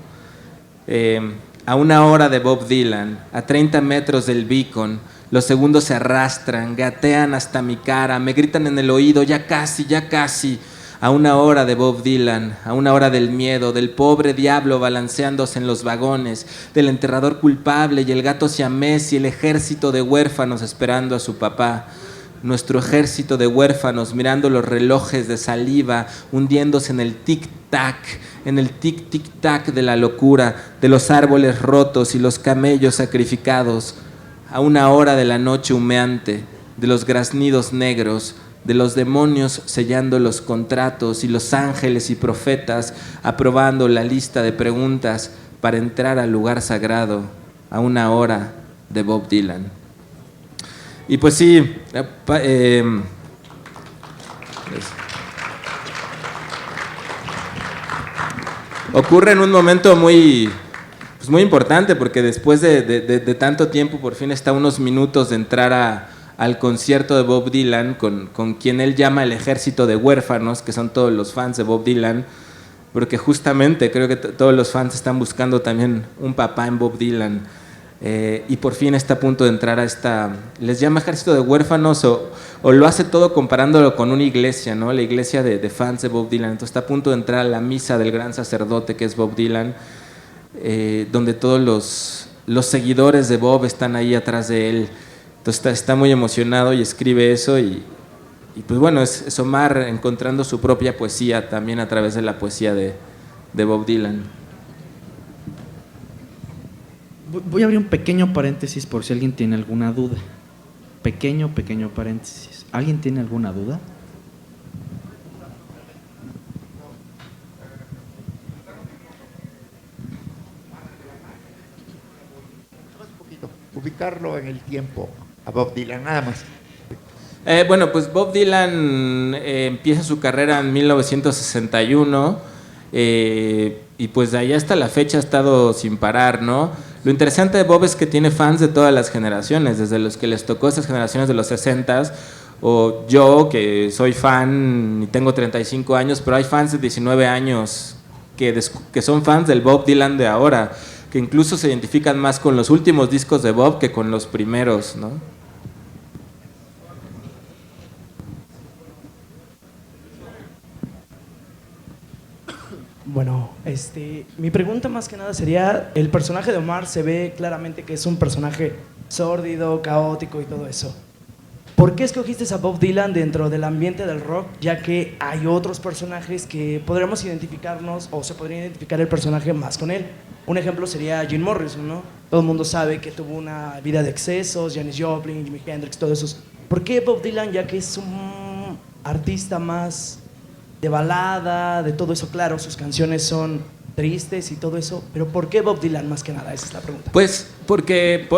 Speaker 2: A 1 hora de Bob Dylan, a 30 metros del Beacon, los segundos se arrastran, gatean hasta mi cara, me gritan en el oído, ya casi, ya casi. A 1 hora de Bob Dylan, a 1 hora del miedo, del pobre diablo balanceándose en los vagones, del enterrador culpable y el gato siamés y el ejército de huérfanos esperando a su papá. Nuestro ejército de huérfanos mirando los relojes de saliva, hundiéndose en el tic-tac, en el tic-tic-tac de la locura, de los árboles rotos y los camellos sacrificados. A 1 hora de la noche humeante, de los graznidos negros, de los demonios sellando los contratos y los ángeles y profetas aprobando la lista de preguntas para entrar al lugar sagrado. A 1 hora de Bob Dylan. Y pues sí, ocurre en un momento muy importante, porque después de tanto tiempo por fin está a unos minutos de entrar al concierto de Bob Dylan con quien él llama el ejército de huérfanos, que son todos los fans de Bob Dylan, porque justamente creo que todos los fans están buscando también un papá en Bob Dylan. Y por fin está a punto de entrar a esta, les llama ejército de huérfanos, o lo hace todo comparándolo con una iglesia, ¿no? La iglesia de fans de Bob Dylan. Entonces está a punto de entrar a la misa del gran sacerdote que es Bob Dylan, donde todos los seguidores de Bob están ahí atrás de él. Entonces está muy emocionado y escribe eso, y pues bueno, es Omar encontrando su propia poesía también a través de la poesía de Bob Dylan.
Speaker 1: Voy a abrir un pequeño paréntesis por si alguien tiene alguna duda. Pequeño paréntesis. ¿Alguien tiene alguna duda?
Speaker 3: Ubicarlo en el tiempo a Bob Dylan, nada más.
Speaker 2: Bueno, pues Bob Dylan empieza su carrera en 1961 y pues de ahí hasta la fecha ha estado sin parar, ¿no? Lo interesante de Bob es que tiene fans de todas las generaciones, desde los que les tocó esas generaciones de los 60s, o yo que soy fan y tengo 35 años, pero hay fans de 19 años que son fans del Bob Dylan de ahora, que incluso se identifican más con los últimos discos de Bob que con los primeros, ¿no?
Speaker 4: Bueno, mi pregunta más que nada sería, el personaje de Omar se ve claramente que es un personaje sórdido, caótico y todo eso. ¿Por qué escogiste a Bob Dylan dentro del ambiente del rock, ya que hay otros personajes que podríamos identificarnos, o se podría identificar el personaje más con él? Un ejemplo sería Jim Morrison, ¿no? Todo el mundo sabe que tuvo una vida de excesos, Janis Joplin, Jimi Hendrix, todo eso. ¿Por qué Bob Dylan, ya que es un artista más de balada, de todo eso? Claro, sus canciones son tristes y todo eso, pero ¿por qué Bob Dylan más que nada? Esa es la pregunta.
Speaker 2: Pues porque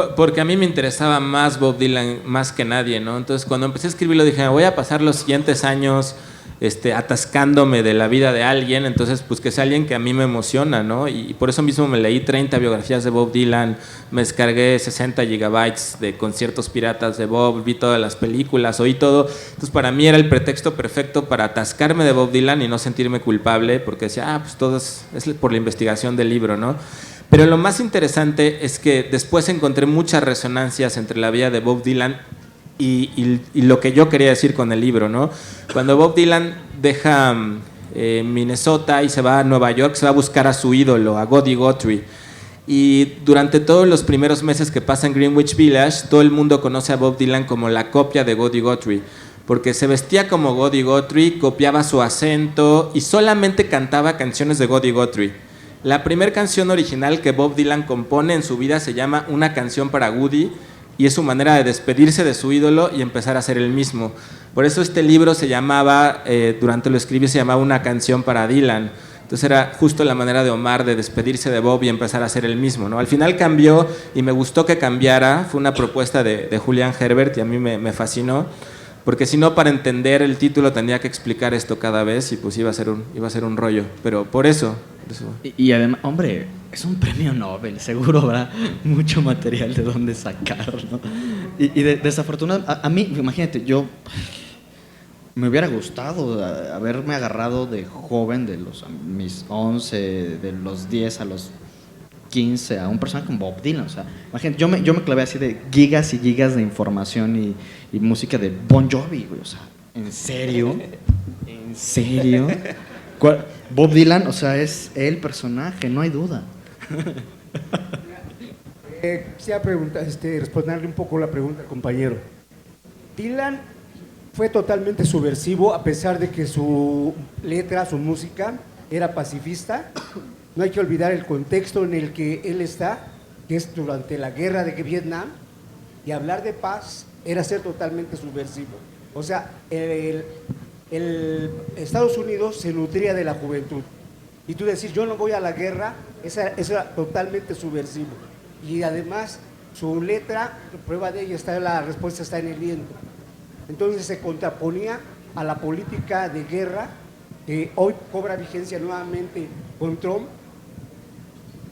Speaker 2: a mí me interesaba más Bob Dylan más que nadie, ¿no? Entonces cuando empecé a escribirlo dije, voy a pasar los siguientes años atascándome de la vida de alguien, entonces pues que sea alguien que a mí me emociona, ¿no? Y por eso mismo me leí 30 biografías de Bob Dylan, me descargué 60 gigabytes de conciertos piratas de Bob, vi todas las películas, oí todo. Entonces para mí era el pretexto perfecto para atascarme de Bob Dylan y no sentirme culpable, porque decía, pues todo es por la investigación del libro, ¿no? Pero lo más interesante es que después encontré muchas resonancias entre la vida de Bob Dylan y lo que yo quería decir con el libro, ¿no? Cuando Bob Dylan deja Minnesota y se va a Nueva York, se va a buscar a su ídolo, a Gotti Guthrie. Y durante todos los primeros meses que pasa en Greenwich Village, todo el mundo conoce a Bob Dylan como la copia de Gotti Guthrie, porque se vestía como Gotti Guthrie, copiaba su acento y solamente cantaba canciones de Gotti Guthrie. La primera canción original que Bob Dylan compone en su vida se llama Una canción para Woody, y es su manera de despedirse de su ídolo y empezar a ser el mismo. Por eso este libro se llamaba, durante lo escribí, se llamaba Una canción para Dylan. Entonces era justo la manera de Omar de despedirse de Bob y empezar a ser el mismo, ¿no? Al final cambió y me gustó que cambiara. Fue una propuesta de Julian Herbert y a mí me fascinó, porque si no, para entender el título tendría que explicar esto cada vez y pues iba a ser un rollo. Pero por eso
Speaker 1: Y además, hombre, es un premio Nobel, seguro habrá mucho material de dónde sacar, ¿no? Desafortunadamente, a mí, imagínate, yo me hubiera gustado haberme agarrado de joven, mis 11, de los 10 a los 15, a un personaje como Bob Dylan. O sea, imagínate, yo me clavé así de gigas y gigas de información y música de Bon Jovi, güey. O sea, ¿en serio? ¿En serio? Bob Dylan, o sea, es el personaje, no hay duda.
Speaker 5: Quisiera responderle un poco la pregunta al compañero. Dylan fue totalmente subversivo a pesar de que su letra, su música era pacifista. No hay que olvidar el contexto en el que él está, que es durante la guerra de Vietnam, y hablar de paz era ser totalmente subversivo. O sea, Estados Unidos se nutría de la juventud. Y tú decir, yo no voy a la guerra, eso era totalmente subversivo. Y además, su letra, prueba de ello, la respuesta está en el viento. Entonces se contraponía a la política de guerra, que hoy cobra vigencia nuevamente con Trump.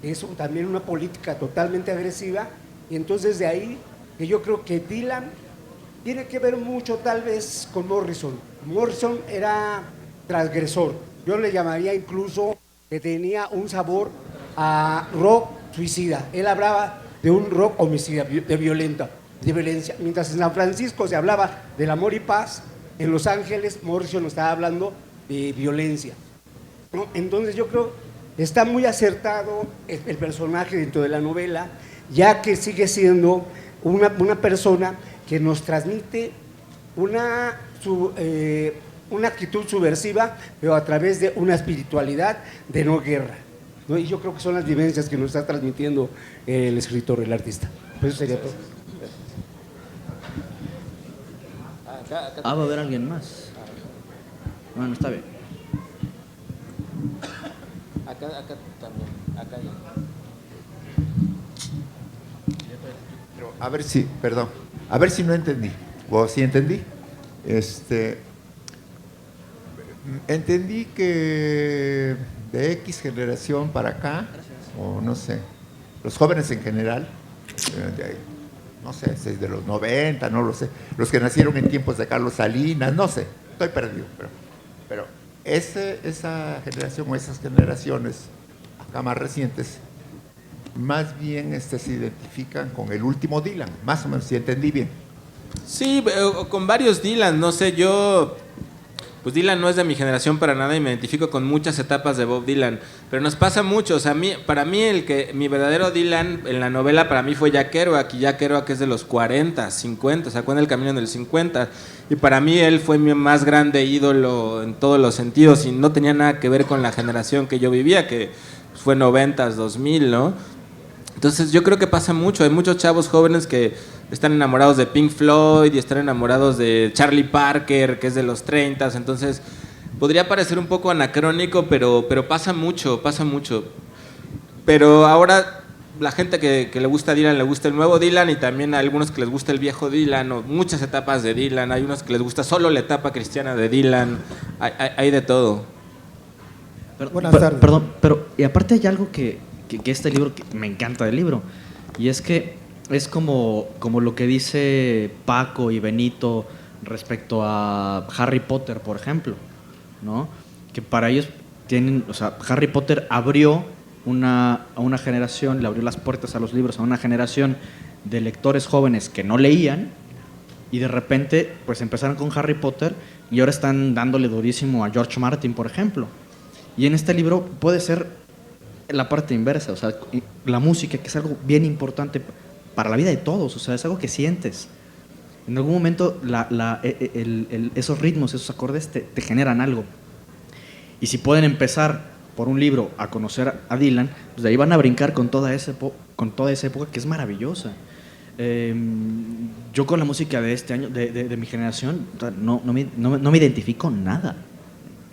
Speaker 5: Es también una política totalmente agresiva. Y entonces de ahí, que yo creo que Dylan tiene que ver mucho tal vez con Morrison. Morrison era transgresor. Yo le llamaría incluso que tenía un sabor a rock suicida. Él hablaba de un rock homicida, de violencia. Mientras en San Francisco se hablaba del amor y paz, en Los Ángeles Morrison estaba hablando de violencia, ¿no? Entonces yo creo que está muy acertado el personaje dentro de la novela, ya que sigue siendo una persona que nos transmite una actitud subversiva, pero a través de una espiritualidad de no guerra, ¿no? Y yo creo que son las vivencias que nos está transmitiendo el escritor, el artista. Pues eso sería todo.
Speaker 1: ¿Va a haber alguien más? Bueno, está bien.
Speaker 2: Acá también, acá ya.
Speaker 3: Pero a ver si no entendí. ¿O sí entendí? Entendí que de X generación para acá, o no sé, los jóvenes en general, no sé, de los 90, no lo sé, los que nacieron en tiempos de Carlos Salinas, no sé, estoy perdido, pero esa generación o esas generaciones acá más recientes, más bien se identifican con el último Dylan, más o menos, si entendí bien.
Speaker 2: Sí, con varios Dylan, no sé, pues Dylan no es de mi generación para nada y me identifico con muchas etapas de Bob Dylan, pero nos pasa mucho, o sea, para mí mi verdadero Dylan en la novela para mí fue Jack Kerouac, y Jack Kerouac es de los 40, 50, sacó en el camino en el 50, y para mí él fue mi más grande ídolo en todos los sentidos y no tenía nada que ver con la generación que yo vivía, que fue 90s, 2000, ¿no? Entonces yo creo que pasa mucho, hay muchos chavos jóvenes que están enamorados de Pink Floyd y están enamorados de Charlie Parker, que es de los 30s, entonces podría parecer un poco anacrónico, pero pasa mucho. Pero ahora la gente que le gusta Dylan, le gusta el nuevo Dylan, y también a algunos que les gusta el viejo Dylan, o muchas etapas de Dylan, hay unos que les gusta solo la etapa cristiana de Dylan, hay de todo.
Speaker 5: Buenas tardes.
Speaker 1: Perdón, pero y aparte hay algo que este libro, que me encanta del libro, y es que es como lo que dice Paco y Benito respecto a Harry Potter, por ejemplo, ¿no? Que para ellos o sea, Harry Potter abrió a una generación, le abrió las puertas a los libros a una generación de lectores jóvenes que no leían, y de repente pues empezaron con Harry Potter y ahora están dándole durísimo a George Martin, por ejemplo. Y en este libro puede ser la parte inversa, o sea, la música, que es algo bien importante para la vida de todos, o sea, es algo que sientes. En algún momento esos ritmos, esos acordes te generan algo. Y si pueden empezar por un libro a conocer a Dylan, pues de ahí van a brincar con toda esa época que es maravillosa. Yo con la música de este año, de mi generación, no me identifico nada,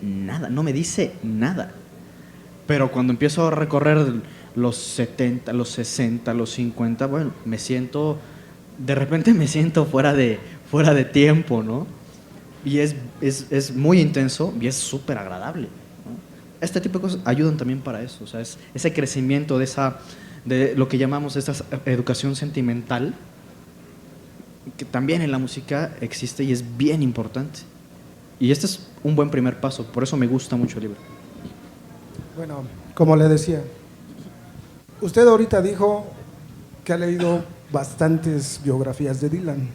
Speaker 1: no me dice nada. Pero cuando empiezo a recorrer los 70, los 60, los 50, bueno, de repente me siento fuera de tiempo, ¿no? Y es muy intenso y es súper agradable, ¿no? este tipo de cosas ayudan también para eso, o sea, es ese crecimiento de lo que llamamos esta educación sentimental, que también en la música existe y es bien importante. Y este es un buen primer paso, por eso me gusta mucho el libro.
Speaker 6: Bueno, como le decía, usted ahorita dijo que ha leído bastantes biografías de Dylan,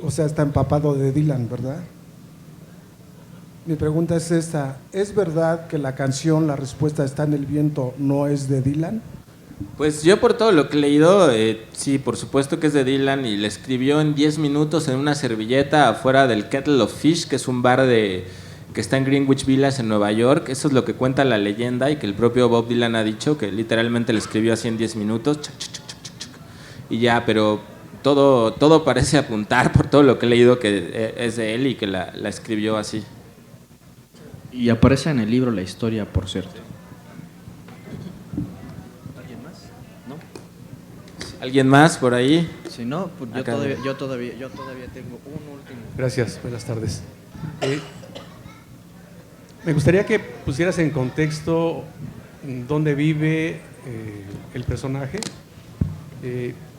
Speaker 6: o sea, está empapado de Dylan, ¿verdad? Mi pregunta es esta, ¿es verdad que la canción La respuesta está en el viento no es de Dylan?
Speaker 2: Pues yo por todo lo que he leído, sí, por supuesto que es de Dylan y le escribió en 10 minutos en una servilleta afuera del Kettle of Fish, que es un bar que está en Greenwich Village en Nueva York. Eso es lo que cuenta la leyenda y que el propio Bob Dylan ha dicho, que literalmente le escribió así en 10 minutos, chuc, chuc, chuc, chuc, chuc, y ya, pero todo parece apuntar por todo lo que he leído que es de él y que la escribió así.
Speaker 1: Y aparece en el libro la historia, por cierto.
Speaker 2: ¿Alguien más por ahí?
Speaker 1: Si no, pues
Speaker 2: Acá.
Speaker 1: yo todavía tengo un último.
Speaker 7: Gracias, buenas tardes. Me gustaría que pusieras en contexto dónde vive el personaje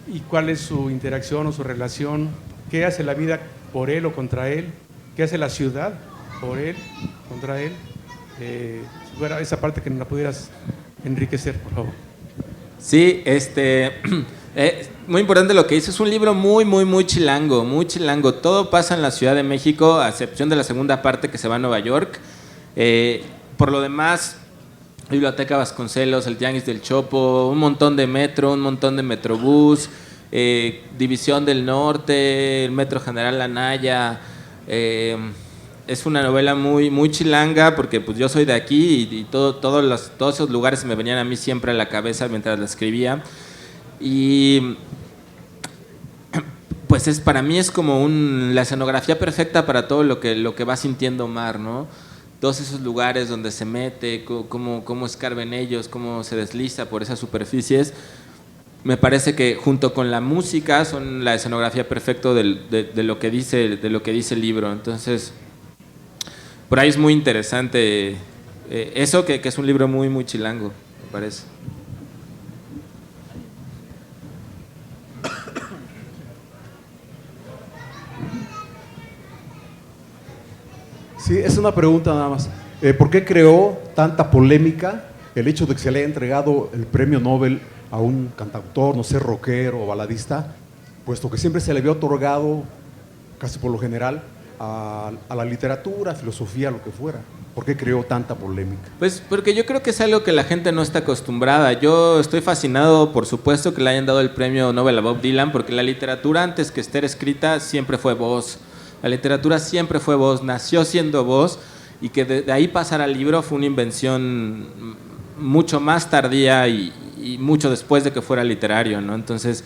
Speaker 7: y cuál es su interacción o su relación, qué hace la vida por él o contra él, qué hace la ciudad por él, contra él. Si fuera esa parte que nos la pudieras enriquecer, por favor.
Speaker 2: Sí, muy importante lo que dice. Es un libro muy chilango, muy chilango. Todo pasa en la Ciudad de México, a excepción de la segunda parte que se va a Nueva York. Por lo demás, Biblioteca Vasconcelos, el Tianguis del Chopo, un montón de metro, un montón de metrobús, División del Norte, el Metro General Anaya. Es una novela muy chilanga porque pues yo soy de aquí y todos esos lugares me venían a mí siempre a la cabeza mientras la escribía. Y pues para mí es como la escenografía perfecta para todo lo que va sintiendo Omar, ¿no? Todos esos lugares donde se mete, cómo escarba en ellos, cómo se desliza por esas superficies. Me parece que junto con la música son la escenografía perfecta de lo que dice el libro. Entonces, por ahí es muy interesante eso, que es un libro muy chilango, me parece.
Speaker 8: Sí, es una pregunta nada más. ¿Por qué creó tanta polémica el hecho de que se le haya entregado el premio Nobel a un cantautor, no sé, rockero o baladista, puesto que siempre se le había otorgado, casi por lo general, a la literatura, filosofía, lo que fuera? ¿Por qué creó tanta polémica?
Speaker 2: Pues porque yo creo que es algo que la gente no está acostumbrada. Yo estoy fascinado, por supuesto, que le hayan dado el premio Nobel a Bob Dylan, porque la literatura, antes que estar escrita, siempre fue voz. La literatura siempre fue voz, nació siendo voz, y que de ahí pasar al libro fue una invención mucho más tardía y mucho después de que fuera literario, ¿no? Entonces,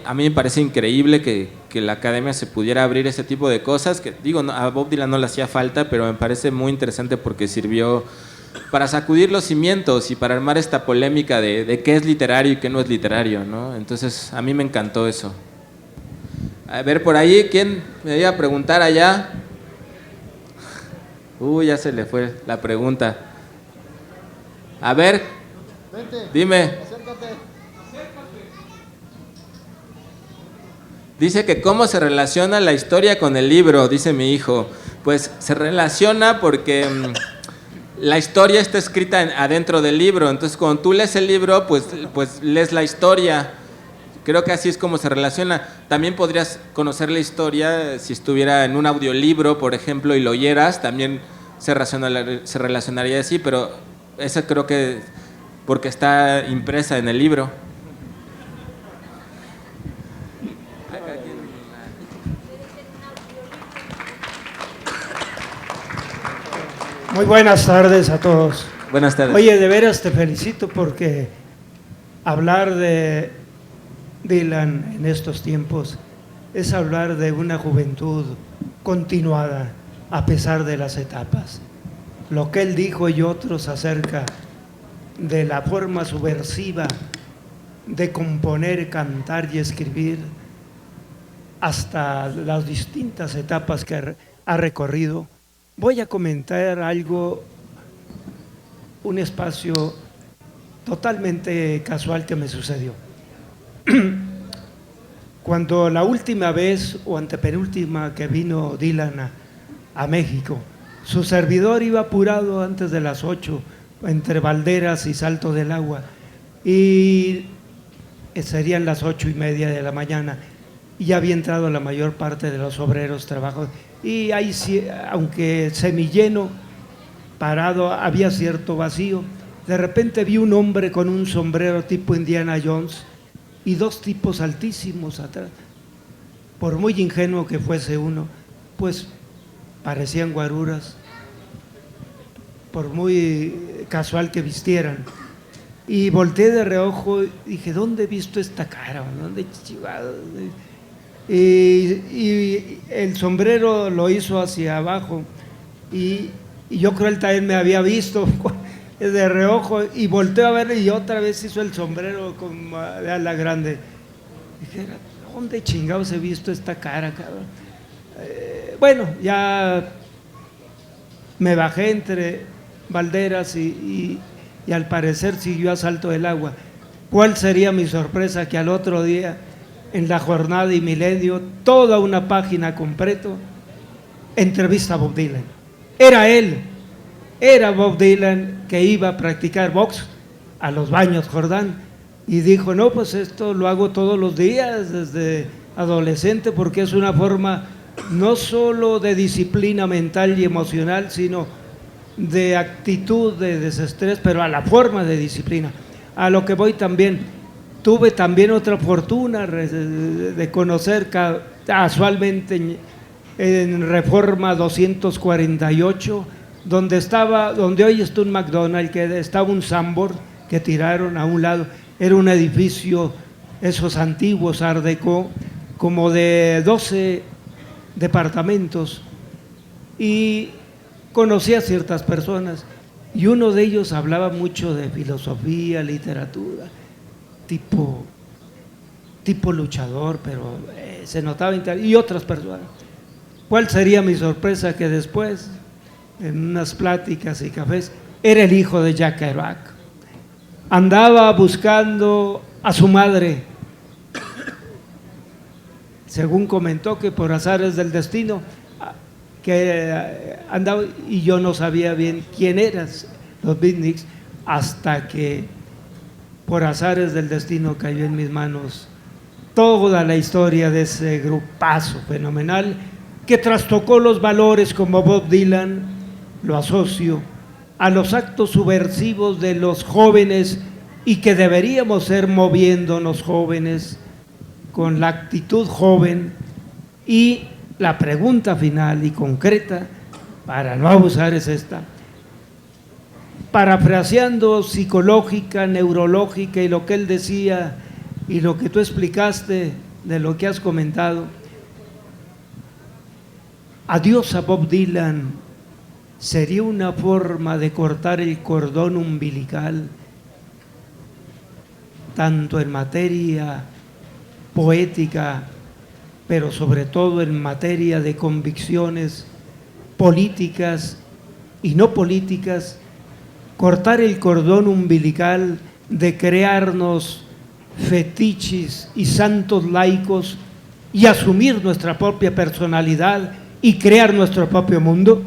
Speaker 2: a mí me parece increíble que la academia se pudiera abrir ese tipo de cosas, que digo, a Bob Dylan no le hacía falta, pero me parece muy interesante porque sirvió para sacudir los cimientos y para armar esta polémica de qué es literario y qué no es literario, ¿no? Entonces, a mí me encantó eso. A ver, por ahí, ¿quién me iba a preguntar allá? Ya se le fue la pregunta. A ver, dime.
Speaker 9: Acércate.
Speaker 2: Dice que cómo se relaciona la historia con el libro, dice mi hijo. Pues se relaciona porque la historia está escrita adentro del libro. Entonces, cuando tú lees el libro, pues lees la historia. Creo que así es como se relaciona. También podrías conocer la historia si estuviera en un audiolibro, por ejemplo, y lo oyeras, también se relacionaría así, pero eso creo que porque está impresa en el libro.
Speaker 5: Muy buenas tardes a todos.
Speaker 2: Buenas tardes.
Speaker 5: Oye, de veras te felicito porque hablar de Dylan en estos tiempos es hablar de una juventud continuada a pesar de las etapas. Lo que él dijo y otros acerca de la forma subversiva de componer, cantar y escribir hasta las distintas etapas que ha recorrido. Voy a comentar algo un espacio totalmente casual que me sucedió. Cuando la última vez o antepenúltima que vino Dylan a México, su servidor iba apurado antes de las 8 entre Valderas y Salto del Agua, y serían las 8:30 de la mañana, y ya había entrado la mayor parte de los obreros trabajos, y ahí, aunque semilleno, parado, había cierto vacío. De repente vi un hombre con un sombrero tipo Indiana Jones y dos tipos altísimos atrás. Por muy ingenuo que fuese uno, pues parecían guaruras, por muy casual que vistieran. Y volteé de reojo y dije, ¿dónde he visto esta cara? ¿Dónde chivado? Y el sombrero lo hizo hacia abajo y yo creo que él también me había visto de reojo y volteé a ver y otra vez hizo el sombrero como de ala grande. Dije, ¿dónde chingados he visto esta cara, cabrón? Bueno, ya me bajé entre Valderas y al parecer siguió a Salto del Agua. ¿Cuál sería mi sorpresa? Que al otro día, en La Jornada y Milenio, toda una página completo, entrevista a Bob Dylan. Era él, era Bob Dylan, que iba a practicar box a los Baños Jordán y dijo, no, pues esto lo hago todos los días desde adolescente porque es una forma no solo de disciplina mental y emocional, sino de actitud, de desestrés, pero a la forma de disciplina. A lo que voy también, tuve también otra fortuna de conocer casualmente en Reforma 248, donde hoy está un McDonald's, que estaba un Sanborn que tiraron a un lado. Era un edificio, esos antiguos Art Deco, como de 12 departamentos, y conocí a ciertas personas y uno de ellos hablaba mucho de filosofía, literatura, tipo luchador, pero se notaba y otras personas. ¿Cuál sería mi sorpresa? Que después, en unas pláticas y cafés, era el hijo de Jack Kerouac. Andaba buscando a su madre, según comentó, que por azares del destino, que andaba, y yo no sabía bien quién eran los beatniks, hasta que por azares del destino cayó en mis manos toda la historia de ese grupazo fenomenal que trastocó los valores. Como Bob Dylan lo asocio a los actos subversivos de los jóvenes y que deberíamos ser moviéndonos jóvenes con la actitud joven. Y la pregunta final y concreta, para no abusar, es esta. Parafraseando psicológica, neurológica y lo que él decía y lo que tú explicaste de lo que has comentado, adiós a Bob Dylan sería una forma de cortar el cordón umbilical, tanto en materia poética, pero sobre todo en materia de convicciones políticas y no políticas, cortar el cordón umbilical de crearnos fetiches y santos laicos y asumir nuestra propia personalidad y crear nuestro propio mundo?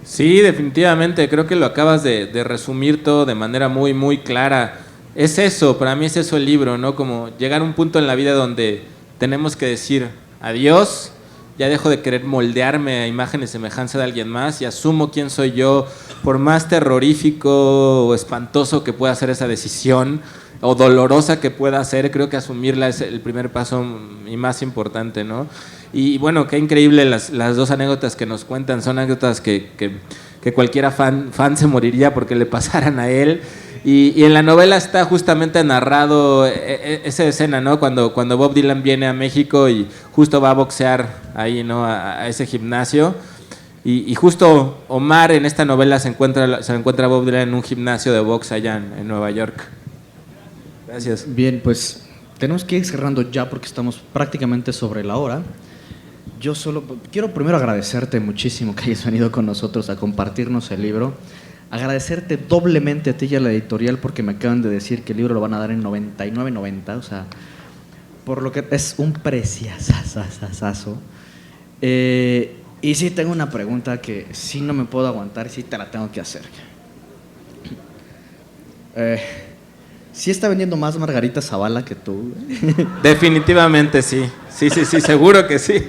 Speaker 2: Sí, definitivamente, creo que lo acabas de resumir todo de manera muy, muy clara. Es eso, para mí es eso el libro, ¿no? Como llegar a un punto en la vida donde tenemos que decir adiós, ya dejo de querer moldearme a imagen y semejanza de alguien más y asumo quién soy yo, por más terrorífico o espantoso que pueda ser esa decisión o dolorosa que pueda ser, creo que asumirla es el primer paso y más importante, ¿no? Y bueno, qué increíble las dos anécdotas que nos cuentan, son anécdotas que cualquiera fan se moriría porque le pasaran a él. Y en la novela está justamente narrado esa escena, ¿no? Cuando Bob Dylan viene a México y justo va a boxear ahí, ¿no? A ese gimnasio. Y justo Omar en esta novela se encuentra a Bob Dylan en un gimnasio de box allá en Nueva York. Gracias.
Speaker 1: Bien, pues tenemos que ir cerrando ya porque estamos prácticamente sobre la hora. Yo solo quiero primero agradecerte muchísimo que hayas venido con nosotros a compartirnos el libro. agradecerte doblemente a ti y a la editorial porque me acaban de decir que el libro lo van a dar en 99.90, o sea, por lo que es un preciazazazazo. Y sí tengo una pregunta que sí no me puedo aguantar y sí te la tengo que hacer. ¿Sí está vendiendo más Margarita Zavala que tú?
Speaker 2: Definitivamente sí. Sí, seguro que sí.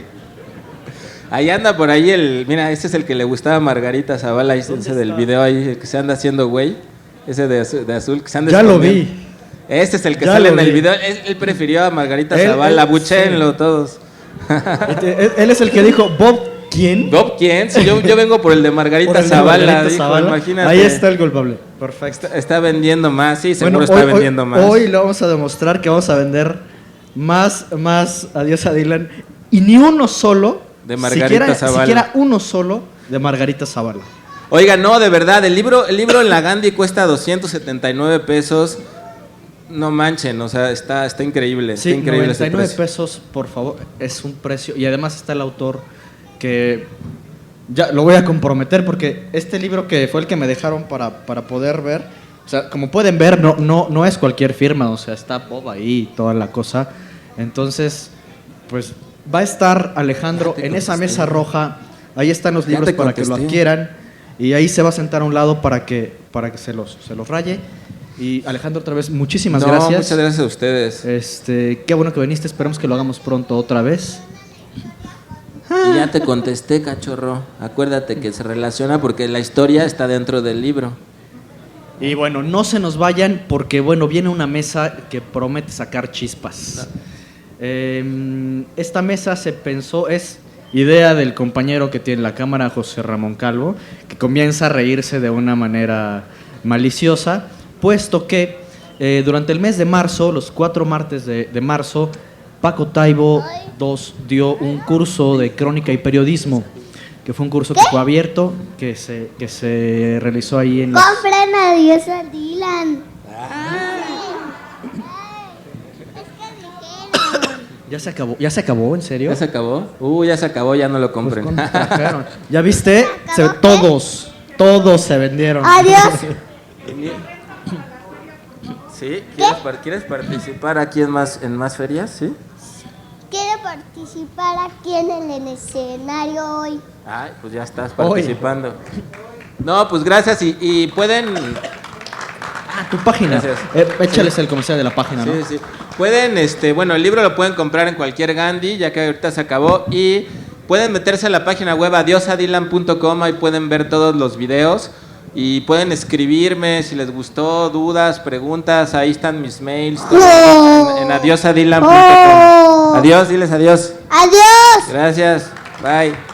Speaker 2: Ahí anda por ahí mira, ese es el que le gustaba a Margarita Zavala, ese del video ahí, el que se anda haciendo güey, ese de azul que se anda
Speaker 1: Ya lo
Speaker 2: escondiendo.
Speaker 1: vi.
Speaker 2: Este es el que
Speaker 1: Ya
Speaker 2: sale
Speaker 1: lo
Speaker 2: en el
Speaker 1: vi.
Speaker 2: video. Él prefirió a Margarita Zavala, buchéenlo
Speaker 1: sí.
Speaker 2: todos.
Speaker 1: Él es el que dijo, Bob, ¿quién?
Speaker 2: ¿Bob quién? Si yo vengo por el de Margarita
Speaker 1: Por el de
Speaker 2: Zavala,
Speaker 1: Margarita
Speaker 2: dijo,
Speaker 1: Zavala.
Speaker 2: imagínate.
Speaker 1: Ahí está el culpable. Perfecto.
Speaker 2: Está vendiendo más, sí, seguro
Speaker 1: Bueno,
Speaker 2: está vendiendo más.
Speaker 1: Hoy le vamos a demostrar que vamos a vender más Adiós a Dylan y ni uno solo
Speaker 2: De Margarita Zavala.
Speaker 1: Siquiera uno solo de Margarita Zavala.
Speaker 2: Oiga, no, de verdad, el libro en la Gandhi cuesta 279 pesos. No manchen, o sea, está increíble.
Speaker 1: Sí,
Speaker 2: está increíble
Speaker 1: 99
Speaker 2: ese precio.
Speaker 1: pesos, por favor, es un precio. Y además está el autor que ya lo voy a comprometer porque este libro que fue el que me dejaron para poder ver, o sea, como pueden ver, no es cualquier firma, o sea, está Bob ahí y toda la cosa. Entonces, pues va a estar Alejandro en esa mesa roja. Ahí están los
Speaker 2: Ya
Speaker 1: libros
Speaker 2: te
Speaker 1: para que lo
Speaker 2: contesté.
Speaker 1: adquieran. Y ahí se va a sentar a un lado para que se los raye. Y Alejandro, otra vez, muchísimas gracias.
Speaker 2: Muchas gracias a ustedes.
Speaker 1: Qué bueno que viniste, esperemos que lo hagamos pronto otra vez.
Speaker 2: Y ya te contesté, cachorro. Acuérdate que se relaciona porque la historia está dentro del libro.
Speaker 1: Y bueno, no se nos vayan porque bueno, viene una mesa que promete sacar chispas. Esta mesa se pensó, es idea del compañero que tiene la cámara, José Ramón Calvo, que comienza a reírse de una manera maliciosa, puesto que durante el mes de marzo, los 4 martes de marzo, Paco Taibo II dio un curso de crónica y periodismo, que fue un curso que fue abierto, que se realizó ahí en...
Speaker 9: Compren Adiós a Dylan.
Speaker 1: ¿Ya se acabó? ¿En serio?
Speaker 2: ¿Ya se acabó? Ya se acabó, ya no lo compren.
Speaker 1: Pues, trajeron. ¿Ya viste? Todos se vendieron.
Speaker 9: Adiós.
Speaker 2: ¿Sí? ¿Quieres participar aquí en más ferias? ¿Sí?
Speaker 9: Quiero participar aquí en el escenario hoy.
Speaker 2: Ay, pues ya estás participando. No, pues gracias y pueden...
Speaker 1: Tu página.
Speaker 2: Gracias.
Speaker 1: Échales el comercial de la página, ¿no?
Speaker 2: Sí. Pueden, bueno, el libro lo pueden comprar en cualquier Gandhi, ya que ahorita se acabó, y pueden meterse a la página web adiosadilan.com, ahí pueden ver todos los videos, y pueden escribirme si les gustó, dudas, preguntas, ahí están mis mails, todo en adiosadilan.com. Adiós, diles adiós.
Speaker 9: Adiós.
Speaker 2: Gracias, bye.